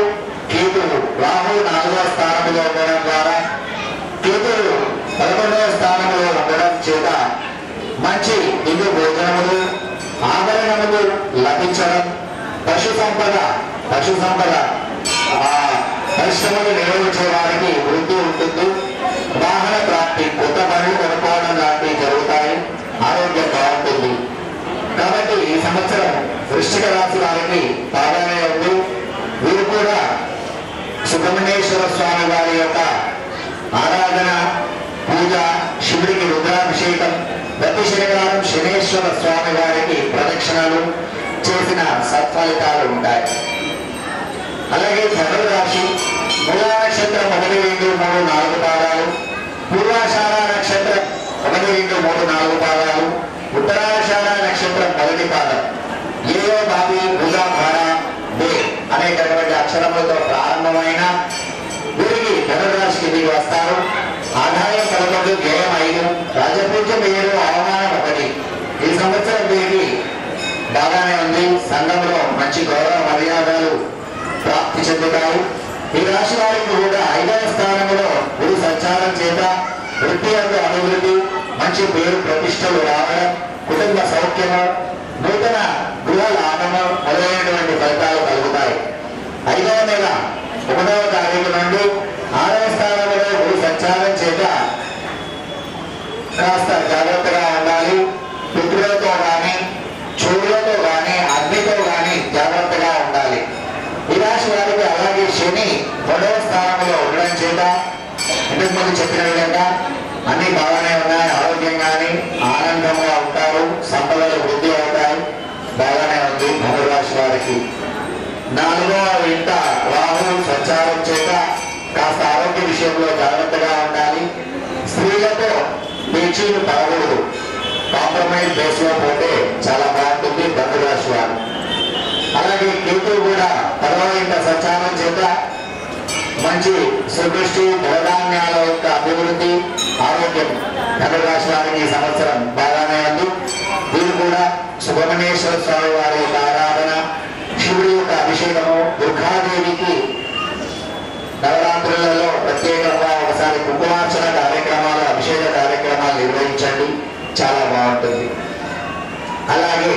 A: కేతువు, రాహు 4వ స్థానంలో ఉండడం ద్వారా, కేతువు 11వ స్థానంలో ఉండడం చేత మంచి దిగు భోజనములు, ఆభరణములు లభించడం, పశు సంపద పరిశ్రమలు నిర్వహించే వారికి వృద్ధి ఉంటుంది. వాహన ప్రాప్తి, కొత్త పనులు కొనుక్కోవడం లాంటివి జరుగుతాయి. ఆరోగ్యం బాగుంటుంది. కాబట్టి ఈ సంవత్సరం వృశ్చిక రాశి వారికి బాగానే ఉంది. వీరు కూడా సుబ్రహ్మణ్యేశ్వర స్వామి వారి యొక్క ఆరాధన, పూజ, శివుడికి రుద్రాభిషేకం, ప్రతి శనివారం శనేశ్వర స్వామి వారికి ప్రదక్షిణలు చేసిన సత్ఫలితాలు ఉంటాయి. అలాగే ధనురాశి మూలా నక్షత్రం 1, 2, 3, 4 పాదాలు, పూర్వాషాఢ నక్షత్రం 1, 2, 3, 4 పాదాలు, ఉత్తరాషాఢ నక్షత్రం 1 పాదం, ఏయో బావి భుజ భార బే అనేటటువంటి అక్షరములతో ప్రారంభమైన వీరికి ధనురాశి కిందికి వస్తారు. ఆదాయం 11, వ్యయం 5, రాజపూజ్యం 7, అవమానం 1. ఈ సంవత్సరం వీరికి బాగానే ఉంది. సంఘంలో మంచి గౌరవ మర్యాదలు ప్రాప్తి చెందుతాయి. ఈ రాశి వారికి కూడా 5వ స్థానంలో గురు సంచారం చేత వృత్తి యొక్క అభివృద్ధి, మంచి పేరు ప్రతిష్టలు రావడం, కుటుంబ సౌఖ్యము, నూతన గృహ లాభము మొదలైనటువంటి ఫలితాలు కలుగుతాయి. 5వ నెల 1వ తారీఖు నుండి 6వ స్థానంలో గురు సంచారం చేత కాస్త జాగ్రత్తగా ఉండాలి. పితృలతో కానీ, చూడులతో కానీ, అగ్నితో కానీ జాగ్రత్తగా ఉండాలి. ఈ రాశి వారికి అలాగే శని 1వ స్థానంలో ఉండడం చేత ఇంతకు ముందు చెప్పిన విధంగా అన్ని బాగానే ఉన్నాయి. ఆరోగ్యంగానే ఆనందంగా ఉంటారు, సంపదలు వృద్ధి అవుతాయి. బాగానే ఉంది ధనురాశి వారికి. 4వ ఇంట రాహు సంచారం చేత కాస్త ఆరోగ్య విషయంలో జాగ్రత్తగా ఉండాలి. స్త్రీలతో పేచీలు పడకూడదు. కాంప్రమైజ్ బేస్ లో పోతే చాలా బాగుంటుంది ధనురాశి వారు. అలాగే కేతు కూడా 10వ ఇంట సంచారం చేత మంచి సుదృష్టి, ధనధాన్యాల యొక్క అభివృద్ధి, ఆరోగ్యం ధనురాశి వారికి ఈ సంవత్సరం బాగానే ఉంది. వీరు కూడా సుబ్రహ్మణ్యేశ్వర స్వామి వారి యొక్క ఆరాధన, శివుడి యొక్క అభిషేకము, దుర్గాదేవికి నవరాత్రులలో ప్రత్యేకంగా ఒకసారి కుంకుమార్చన కార్యక్రమాలు, అభిషేక కార్యక్రమాలు నిర్వహించండి, చాలా బాగుంటుంది. అలాగే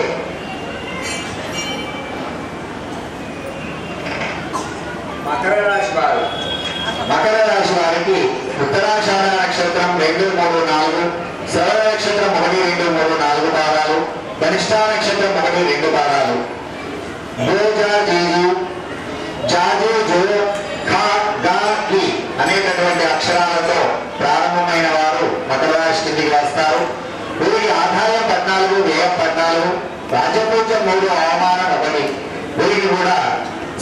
A: మకర రాశి వారికి ఉత్తరాషాఢ నక్షత్రం 2, 3, 4, శ్రవణ నక్షత్రం 1, 2, 3, 4 పాదాలు, ధనిష్ట నక్షత్రం 1, 2 పాదాలు, అనేటటువంటి అక్షరాలతో ప్రారంభమైన వారు మకర రాశి కిందికి వస్తారు. వీరికి ఆదాయం 14, వ్యయం 14, రాజపూజ్యం 3, అవమానం 1. వీరికి కూడా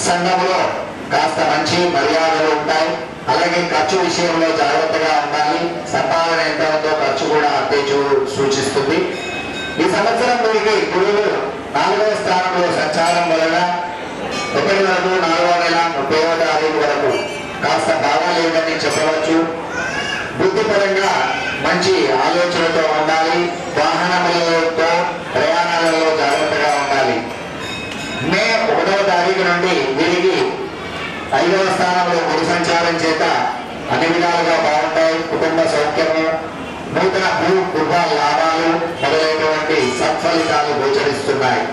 A: సంఘంలో కాస్త మంచి మర్యాదలు ఉంటాయి. అలాగే ఖర్చు విషయంలో జాగ్రత్తగా ఉండాలి. సంపాదన ఎంత ఉందో ఖర్చు కూడా అంతే సూచిస్తుంది. ఈ సంవత్సరం వీరికి గురువు 4వ స్థానంలో సంచారం వలన 1 వరకు 4వ నెల 30వ తారీఖు వరకు కాస్త బాగాలేదని చెప్పవచ్చు. బుద్ధిపరంగా మంచి ఆలోచనతో ఉండాలి. వాహనములతో ప్రయాణాలలో జాగ్రత్తగా ఉండాలి. మే 1వ తారీఖు నుండి వీరికి 5వ స్థానంలో గురు సంచారం చేత అన్ని విధాలుగా బాగుంటాయి. కుటుంబ సౌఖ్యము, నూతన గృహ లాభాలు మొదలైనటువంటి సత్ఫలితాలు గోచరిస్తున్నాయి.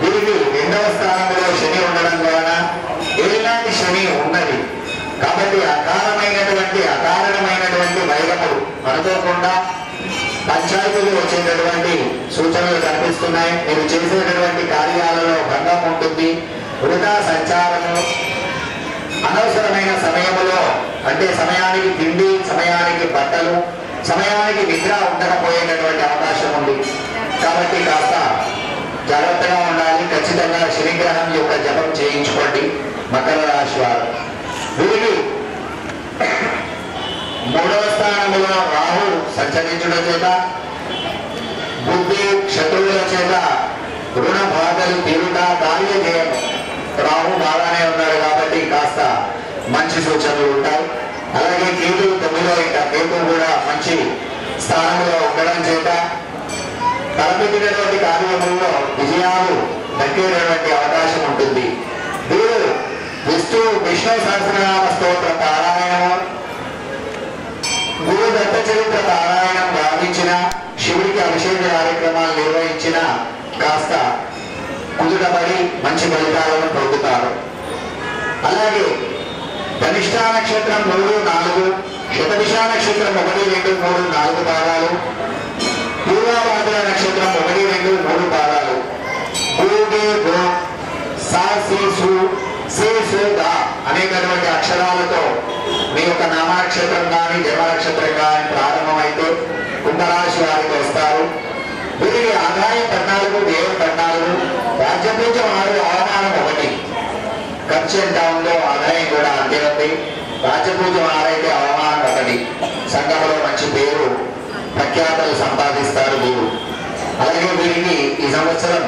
A: వీరికి 2వ స్థానంలో శని ఉండడం వలన ఏలినాటి శని ఉన్నది కాబట్టి అకారణమైనటువంటి వైరములు అనుకోకుండా పంచాయతీలు వచ్చేటటువంటి సూచనలు కనిపిస్తున్నాయి. మీరు చేసేటటువంటి కార్యాలలో భంగం ఉంటుంది. వృధా సంచారము, అనవసరమైన సమయంలో అంటే సమయానికి తిండి, సమయానికి బట్టలు, సమయానికి నిద్ర ఉండకపోయేటటువంటి అవకాశం ఉంది. కాబట్టి కాస్త జాగ్రత్తగా ఉండాలి. ఖచ్చితంగా శనిగ్రహం యొక్క జపం చేయించుకోండి మకర రాశి వారు. వీరికి 3వ స్థానంలో రాహు సంచరించడం చేత బుద్ధి, శత్రువుల చేత రుణ బాధలు తీరుట, కార్యజయం. రాహు బాగానే ఉన్నాడు కాబట్టి కాస్త మంచి సూచనలు ఉంటాయి. అలాగే కేతు 9వ ఇంట, కేతు కూడా మంచి స్థానంలో ఉండడం చేత తలపెట్టినటువంటి కార్యములలో విజయాలు దక్కేటటువంటి అవకాశం ఉంటుంది. వీరు విష్ణు సహస్రనామ స్తోత్ర పారాయణము, గురు దత్త చరిత్ర పారాయణం గావించిన, శివుడికి అభిషేక కార్యక్రమాలు నిర్వహించిన కాస్త కుదుటపడి మంచి ఫలితాలను పొందుతారు. అలాగే ధనిష్ట నక్షత్రం 3, 4, శతభిష నక్షత్రం 1, 2, 3, 4 పాదాలు, పూర్వభాద్ర నక్షత్రం 1, 2, 3 పాదాలు, అనేకటువంటి అక్షరాలతో మీ యొక్క నామ నక్షత్రం కానీ జన్మ నక్షత్రం కానీ ప్రారంభమైతే కుంభరాశి వారికి వస్తారు. వీరికి ఆదాయం 14, వ్యయం 14, రాజ్యపూజ్యం 6, అవమానం 1. ఖర్చు ఎంత ఉందో ఆదాయం కూడా అంతే ఉంది. రాజ్యపూజ్యం 6 అయితే అవమానం 1. సంఘంలో మంచి పేరు ప్రఖ్యాతలు సంపాదిస్తారు వీరు. అలాగే వీరికి ఈ సంవత్సరం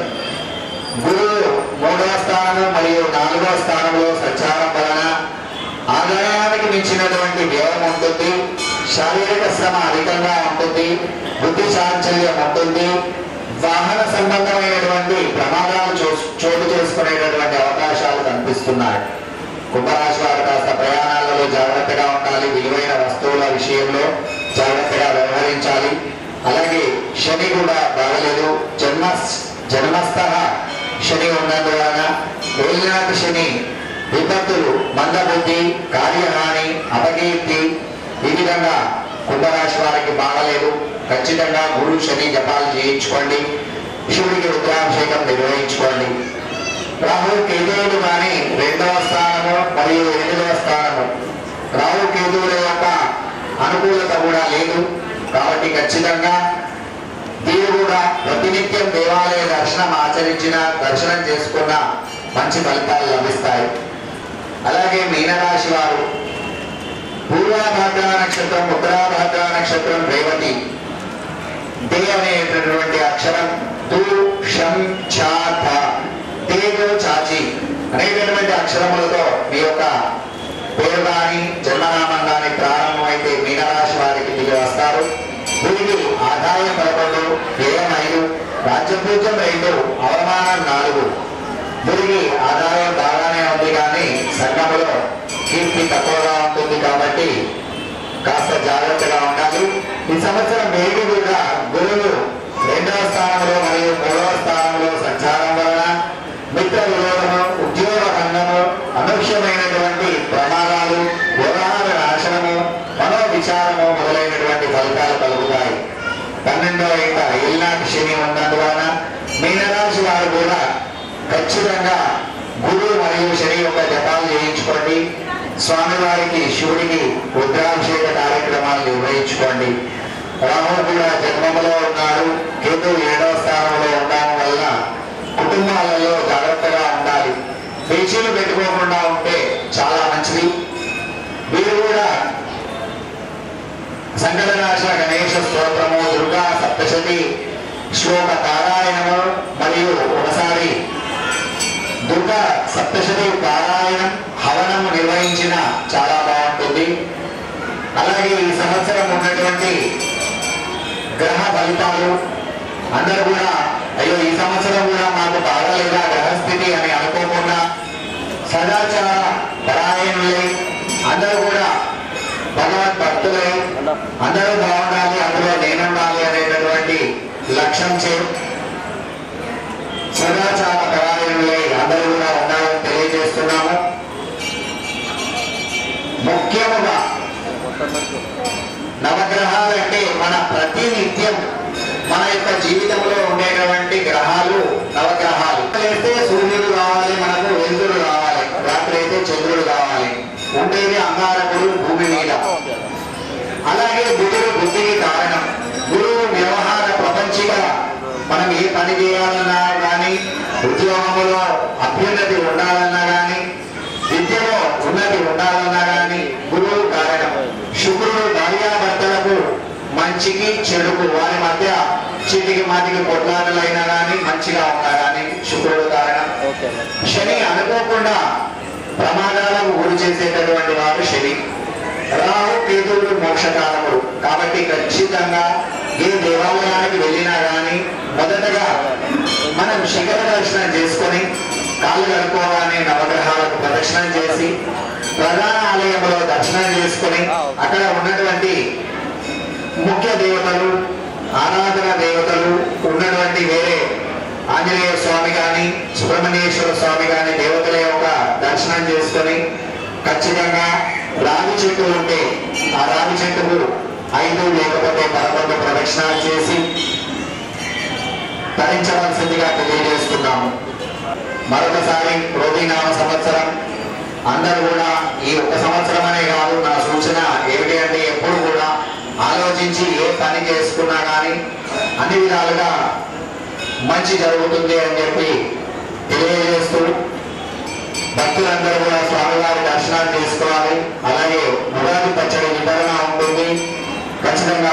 A: గురువు 3వ స్థానము మరియు 4వ స్థానంలో సంచారం వలన ఆదాయానికి మించినటువంటి వ్యయం ఉంటుంది. శారీరక శ్రమ అధికంగా ఉంటుంది. బుద్ధి చాంచల్యం ఉంటుంది. వాహన సంబంధమైనటువంటి ప్రమాదాలు చోటు చేసుకునేటటువంటి అవకాశాలు కనిపిస్తున్నాయి. కుంభరాశి వారు కాస్త ప్రయాణాలలో జాగ్రత్తగా ఉండాలి. విలువైన వస్తువుల విషయంలో జాగ్రత్తగా వ్యవహరించాలి. అలాగే శని కూడా బాగలేదు. జన్మస్థ శని ఉన్నందువలన ఏలినాటి శని విపత్తులు, మందబుద్ధి, కార్యహాని, అపకీర్తి ఈ విధంగా కుంభరాశి వారికి బాగలేదు. ఖచ్చితంగా గురు శని జపాలు చేయించుకోండి. శివుడికి రుద్రాభిషేకం నిర్వహించుకోండి. రాహు కేతువులు కానీ 2వ స్థానము మరియు 8వ స్థానము రాహు కేతువుల యొక్క అనుకూలత కూడా లేదు. కాబట్టి ఖచ్చితంగా వీరు కూడా ప్రతినిత్యం దేవాలయ దర్శనం చేసుకున్న మంచి ఫలితాలు లభిస్తాయి. అలాగే మీనరాశి వారు పూర్వాభాద్ర నక్షత్రం, ఉత్తరాభాద్ర నక్షత్రం, రేవతి దే అనేటటువంటి అక్షరం తు షం ఛ థ తేజో చాచి అనేటటువంటి అక్షరములతో మీ యొక్క పేరు కానీ జన్మనామం కానీ ప్రారంభమైతే మీనరాశి వారికి తిరిగి వస్తారు. వీరికి ఆదాయం 11, వ్యయం 5, రాజ్యపూజ్యం 2, అవమానం 4. వీరికి ఆదాయం బాగానే ఉంది కానీ సంఘంలో కీర్తి తక్కువగా ఉంటుంది. కాబట్టి కాస్త జాగ్రత్తగా ఉండాలి. ఈ సంవత్సరం వీరికి కూడా గురువు 2వ స్థానంలో మరియు 3వ స్థానంలో సంచారం వలన మిత్ర విరోధము, ఉద్యోగ రంగము, అనవశ్యమైనటువంటి ప్రమాదాలు, వ్యవహార నాశనము, మనోవిచారము మొదలైనటువంటి ఫలితాలు కలుగుతాయి. 12వ ఇంట ఏలినాటి శని ఉన్నందువలన మీనరాశి వారు కూడా ఖచ్చితంగా గురువు మరియు శని యొక్క జపాలు చేయించుకోండి. స్వామివారికి, శివుడికి రుద్రాభిషేక కార్యక్రమాలు నిర్వహించుకోండి. రాహు కూడా జన్మములో ఉన్నాడు. కేతు 7వ స్థానంలో ఉండడం వల్ల కుటుంబాలలో జాగ్రత్తగా ఉండాలి. పేచీలు పెట్టుకోకుండా ఉంటే చాలా మంచిది. వీరు కూడా సంకటనాశ గణేశ స్తోత్రము, దుర్గా సప్తశతి శ్లోక పారాయణము మరియు ఒకసారి దుర్గా సప్తశతి పారాయణం, హవనము నిర్వహించిన చాలా బాగుంటుంది. అలాగే ఈ సంవత్సరం ఉన్నటువంటి గ్రహ ఫలితాలు అందరూ కూడా అయ్యో ఈ సంవత్సరం కూడా మాకు బాగలేదా గ్రహస్థితి అని అనుకోకుండా సదాచార పరాయణులై అందరూ కూడా భగవద్భక్తులై అందరూ బాగుండాలి, అందులో నేనుండాలి అనేటటువంటి లక్ష్యంచే సదాచార పరాయణులై అందరూ కూడా ఉండాలని తెలియజేస్తున్నాము. ముఖ్యముగా నవగ్రహాలంటే మన ప్రతినిత్యం మన యొక్క జీవితంలో ఉండేటువంటి గ్రహాలు నవగ్రహాలు. అయితే సూర్యుడు కావాలి, మనకు వెలుతురు కావాలి. రాత్రి అయితే చంద్రుడు కావాలి. ఉండేది అంగారకుడు భూమి మీద. అలాగే బుధుడు బుద్ధికి కారణం. గురువు వ్యవహార ప్రపంచిక మనం ఏ పని చేయాలన్నా కానీ, ఉద్యోగంలో అభ్యున్నతి ఉండాలన్నా కానీ, విద్యలో ఉన్నతి ఉండాలన్నా కానీ గురువు కారణం. శుక్రుడు భార్యాభర్తలకు మంచికి చెడుకు వారి మధ్య చీటికి మాటికి కొట్లాటలైనా కానీ మంచిగా ఉన్నా కానీ శుక్రుడు కారణం. శని అనుకోకుండా ప్రమాదాలకు గురి చేసేటటువంటి వాడు శని. రాహు కేతువుడు మోక్షకారకుడు. కాబట్టి ఖచ్చితంగా ఏ దేవాలయానికి వెళ్ళినా కానీ మొదటగా మనం శిఖర దర్శనం చేసుకొని కాళ్ళు కడుక్కోవాలని నవగ్రహాలకు ప్రదక్షిణం చేసి ప్రధాన ఆలయంలో దర్శనం చేసుకొని అక్కడ ఉన్నటువంటి ముఖ్య దేవతలు, ఆరాధన దేవతలు ఉన్నటువంటి వేరే ఆంజనేయ స్వామి కానీ, సుబ్రహ్మణ్యేశ్వర స్వామి కానీ దేవతల యొక్క దర్శనం చేసుకొని ఖచ్చితంగా రావి చెట్టు ఉంటే ఆ రావి చెట్టుకు 5 లేకపోతే 11 ప్రదక్షిణాలు చేసి తరించవలసిందిగా తెలియజేస్తున్నాము. మరొకసారి క్రోధీనామ సంవత్సరం అందరూ కూడా ఈ ఒక సంవత్సరం అనే కాదు, నా సూచన ఏమిటి అంటే ఎప్పుడు కూడా ఆలోచించి ఏ పని చేసుకున్నా కానీ అన్ని విధాలుగా మంచి జరుగుతుంది అని చెప్పి తెలియజేస్తూ భక్తులందరూ కూడా స్వామివారి దర్శనాలు చేసుకోవాలి. అలాగే ఉగాది పచ్చడి వితరణ ఉంటుంది, ఖచ్చితంగా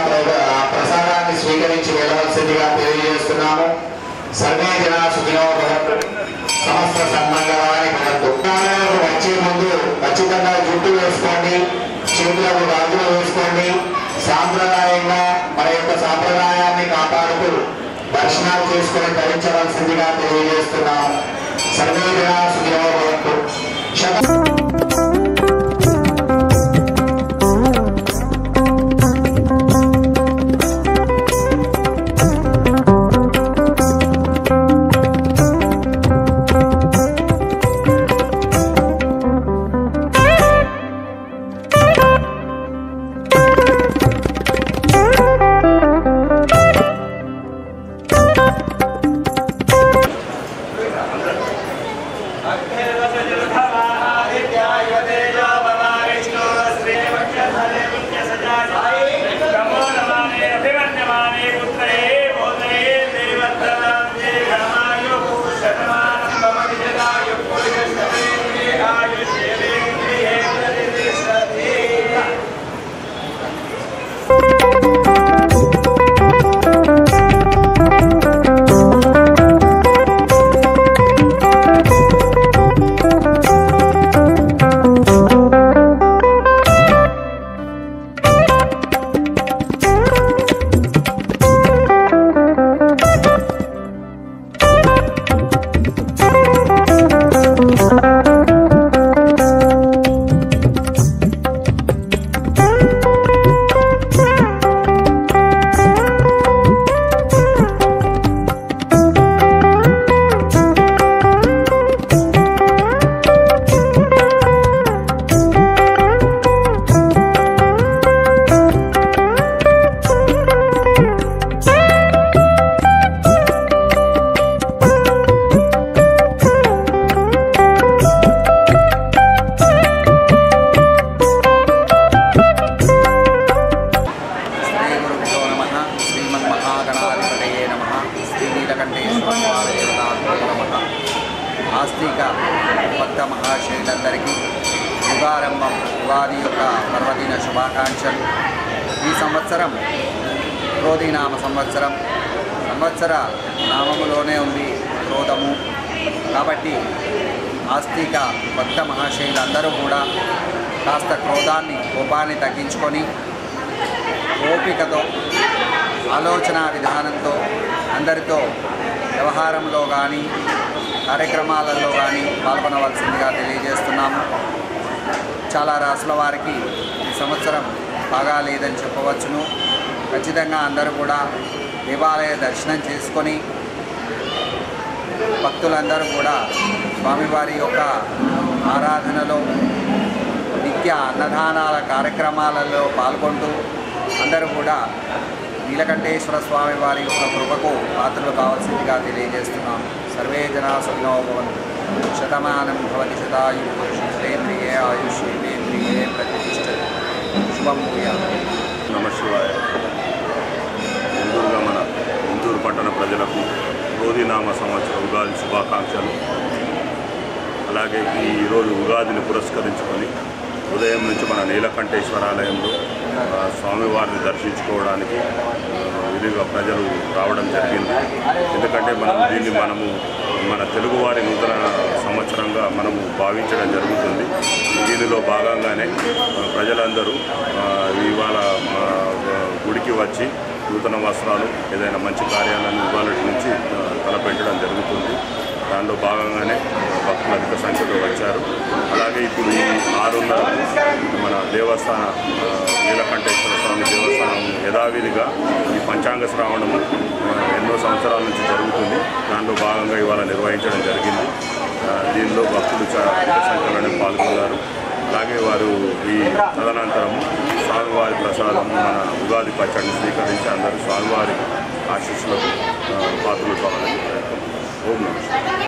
A: ప్రసాదాన్ని స్వీకరించి వెళ్ళవలసిందిగా తెలియజేస్తున్నాము. సర్వే జనా సుఖినో భవంతు, సమస్త సన్మంగళాని భవంతు. వచ్చే ముందు ఖచ్చితంగా జుట్టు వేసుకోండి, చేతులకు గాజులు వేసుకోండి. సాంప్రదాయంగా మన యొక్క సాంప్రదాయాన్ని కాపాడుతూ దర్శనాలు చేసుకుని ధరించవలసిందిగా తెలియజేస్తున్నాము. సర్వే జనా సుఖినో భవంతు.
B: ఆస్తిక భక్త మహాశయులందరికీ యుగారంభం ఉగాది యొక్క పర్వదిన శుభాకాంక్షలు. ఈ సంవత్సరం క్రోధినామ సంవత్సరం, సంవత్సర నామములోనే ఉంది క్రోధము. కాబట్టి ఆస్తిక భక్త మహాశయులందరూ కూడా కాస్త క్రోధాన్ని, కోపాన్ని తగ్గించుకొని ఓపికతో, ఆలోచన విధానంతో అందరితో వ్యవహారంలో కానీ కార్యక్రమాలలో కానీ పాల్గొనవలసిందిగా తెలియజేస్తున్నాము. చాలా రాసుల వారికి ఈ సంవత్సరం బాగా లేదని చెప్పవచ్చును. ఖచ్చితంగా అందరూ కూడా దేవాలయ దర్శనం చేసుకొని భక్తులందరూ కూడా స్వామివారి యొక్క ఆరాధనలో, నిత్య అన్నదానాల కార్యక్రమాలలో పాల్గొంటూ అందరూ కూడా నీలకంఠేశ్వర స్వామి వారి యొక్క కృపకు పాత్రలు కావాల్సిందిగా తెలియజేస్తున్నాం. సర్వే జనా సుఖినో భవంతు. శతమానం భవతి శతాయు పురుషేంద్రియే ఆయుష్యేంద్రియే ప్రతిష్టతి. శుభం భూయాత్.
C: నమశివాయ. ముందుగా మన గుంటూరు పట్టణ ప్రజలకు క్రోధినామ సంవత్సర ఉగాది శుభాకాంక్షలు. అలాగే ఈరోజు ఉగాదిని పురస్కరించుకొని ఉదయం నుంచి మన నీలకంఠేశ్వరాలయంలో స్వామివారిని దర్శించుకోవడానికి విధిగా ప్రజలు రావడం జరిగింది. ఎందుకంటే మనము మన తెలుగువారి నూతన సంవత్సరంగా మనము భావించడం జరుగుతుంది. దీనిలో భాగంగానే ప్రజలందరూ ఇవాళ గుడికి వచ్చి నూతన వస్త్రాలు, ఏదైనా మంచి కార్యాలను ఇవాళ నుంచి తలపెట్టడం జరుగుతుంది. దానిలో భాగంగానే భక్తులు అధిక సంఖ్యలో వచ్చారు. అలాగే ఇప్పుడు ఈ 6:30 మన దేవస్థాన నీలకంఠేశ్వర స్వామి దేవస్థానం యథావిధిగా ఈ పంచాంగ శ్రావణము ఎన్నో సంవత్సరాల నుంచి జరుగుతుంది. దానిలో భాగంగా ఇవాళ నిర్వహించడం జరిగింది. దీనిలో భక్తులు అధిక సంఖ్యలోనే పాల్గొన్నారు. అలాగే వారు ఈ తదనంతరం స్వామివారి ప్రసాదం మన ఉగాది పచ్చడిని స్వీకరించి అందరూ స్వామివారి ఆశీస్సులకు పాత్రలు కావాలని ఓం నమః.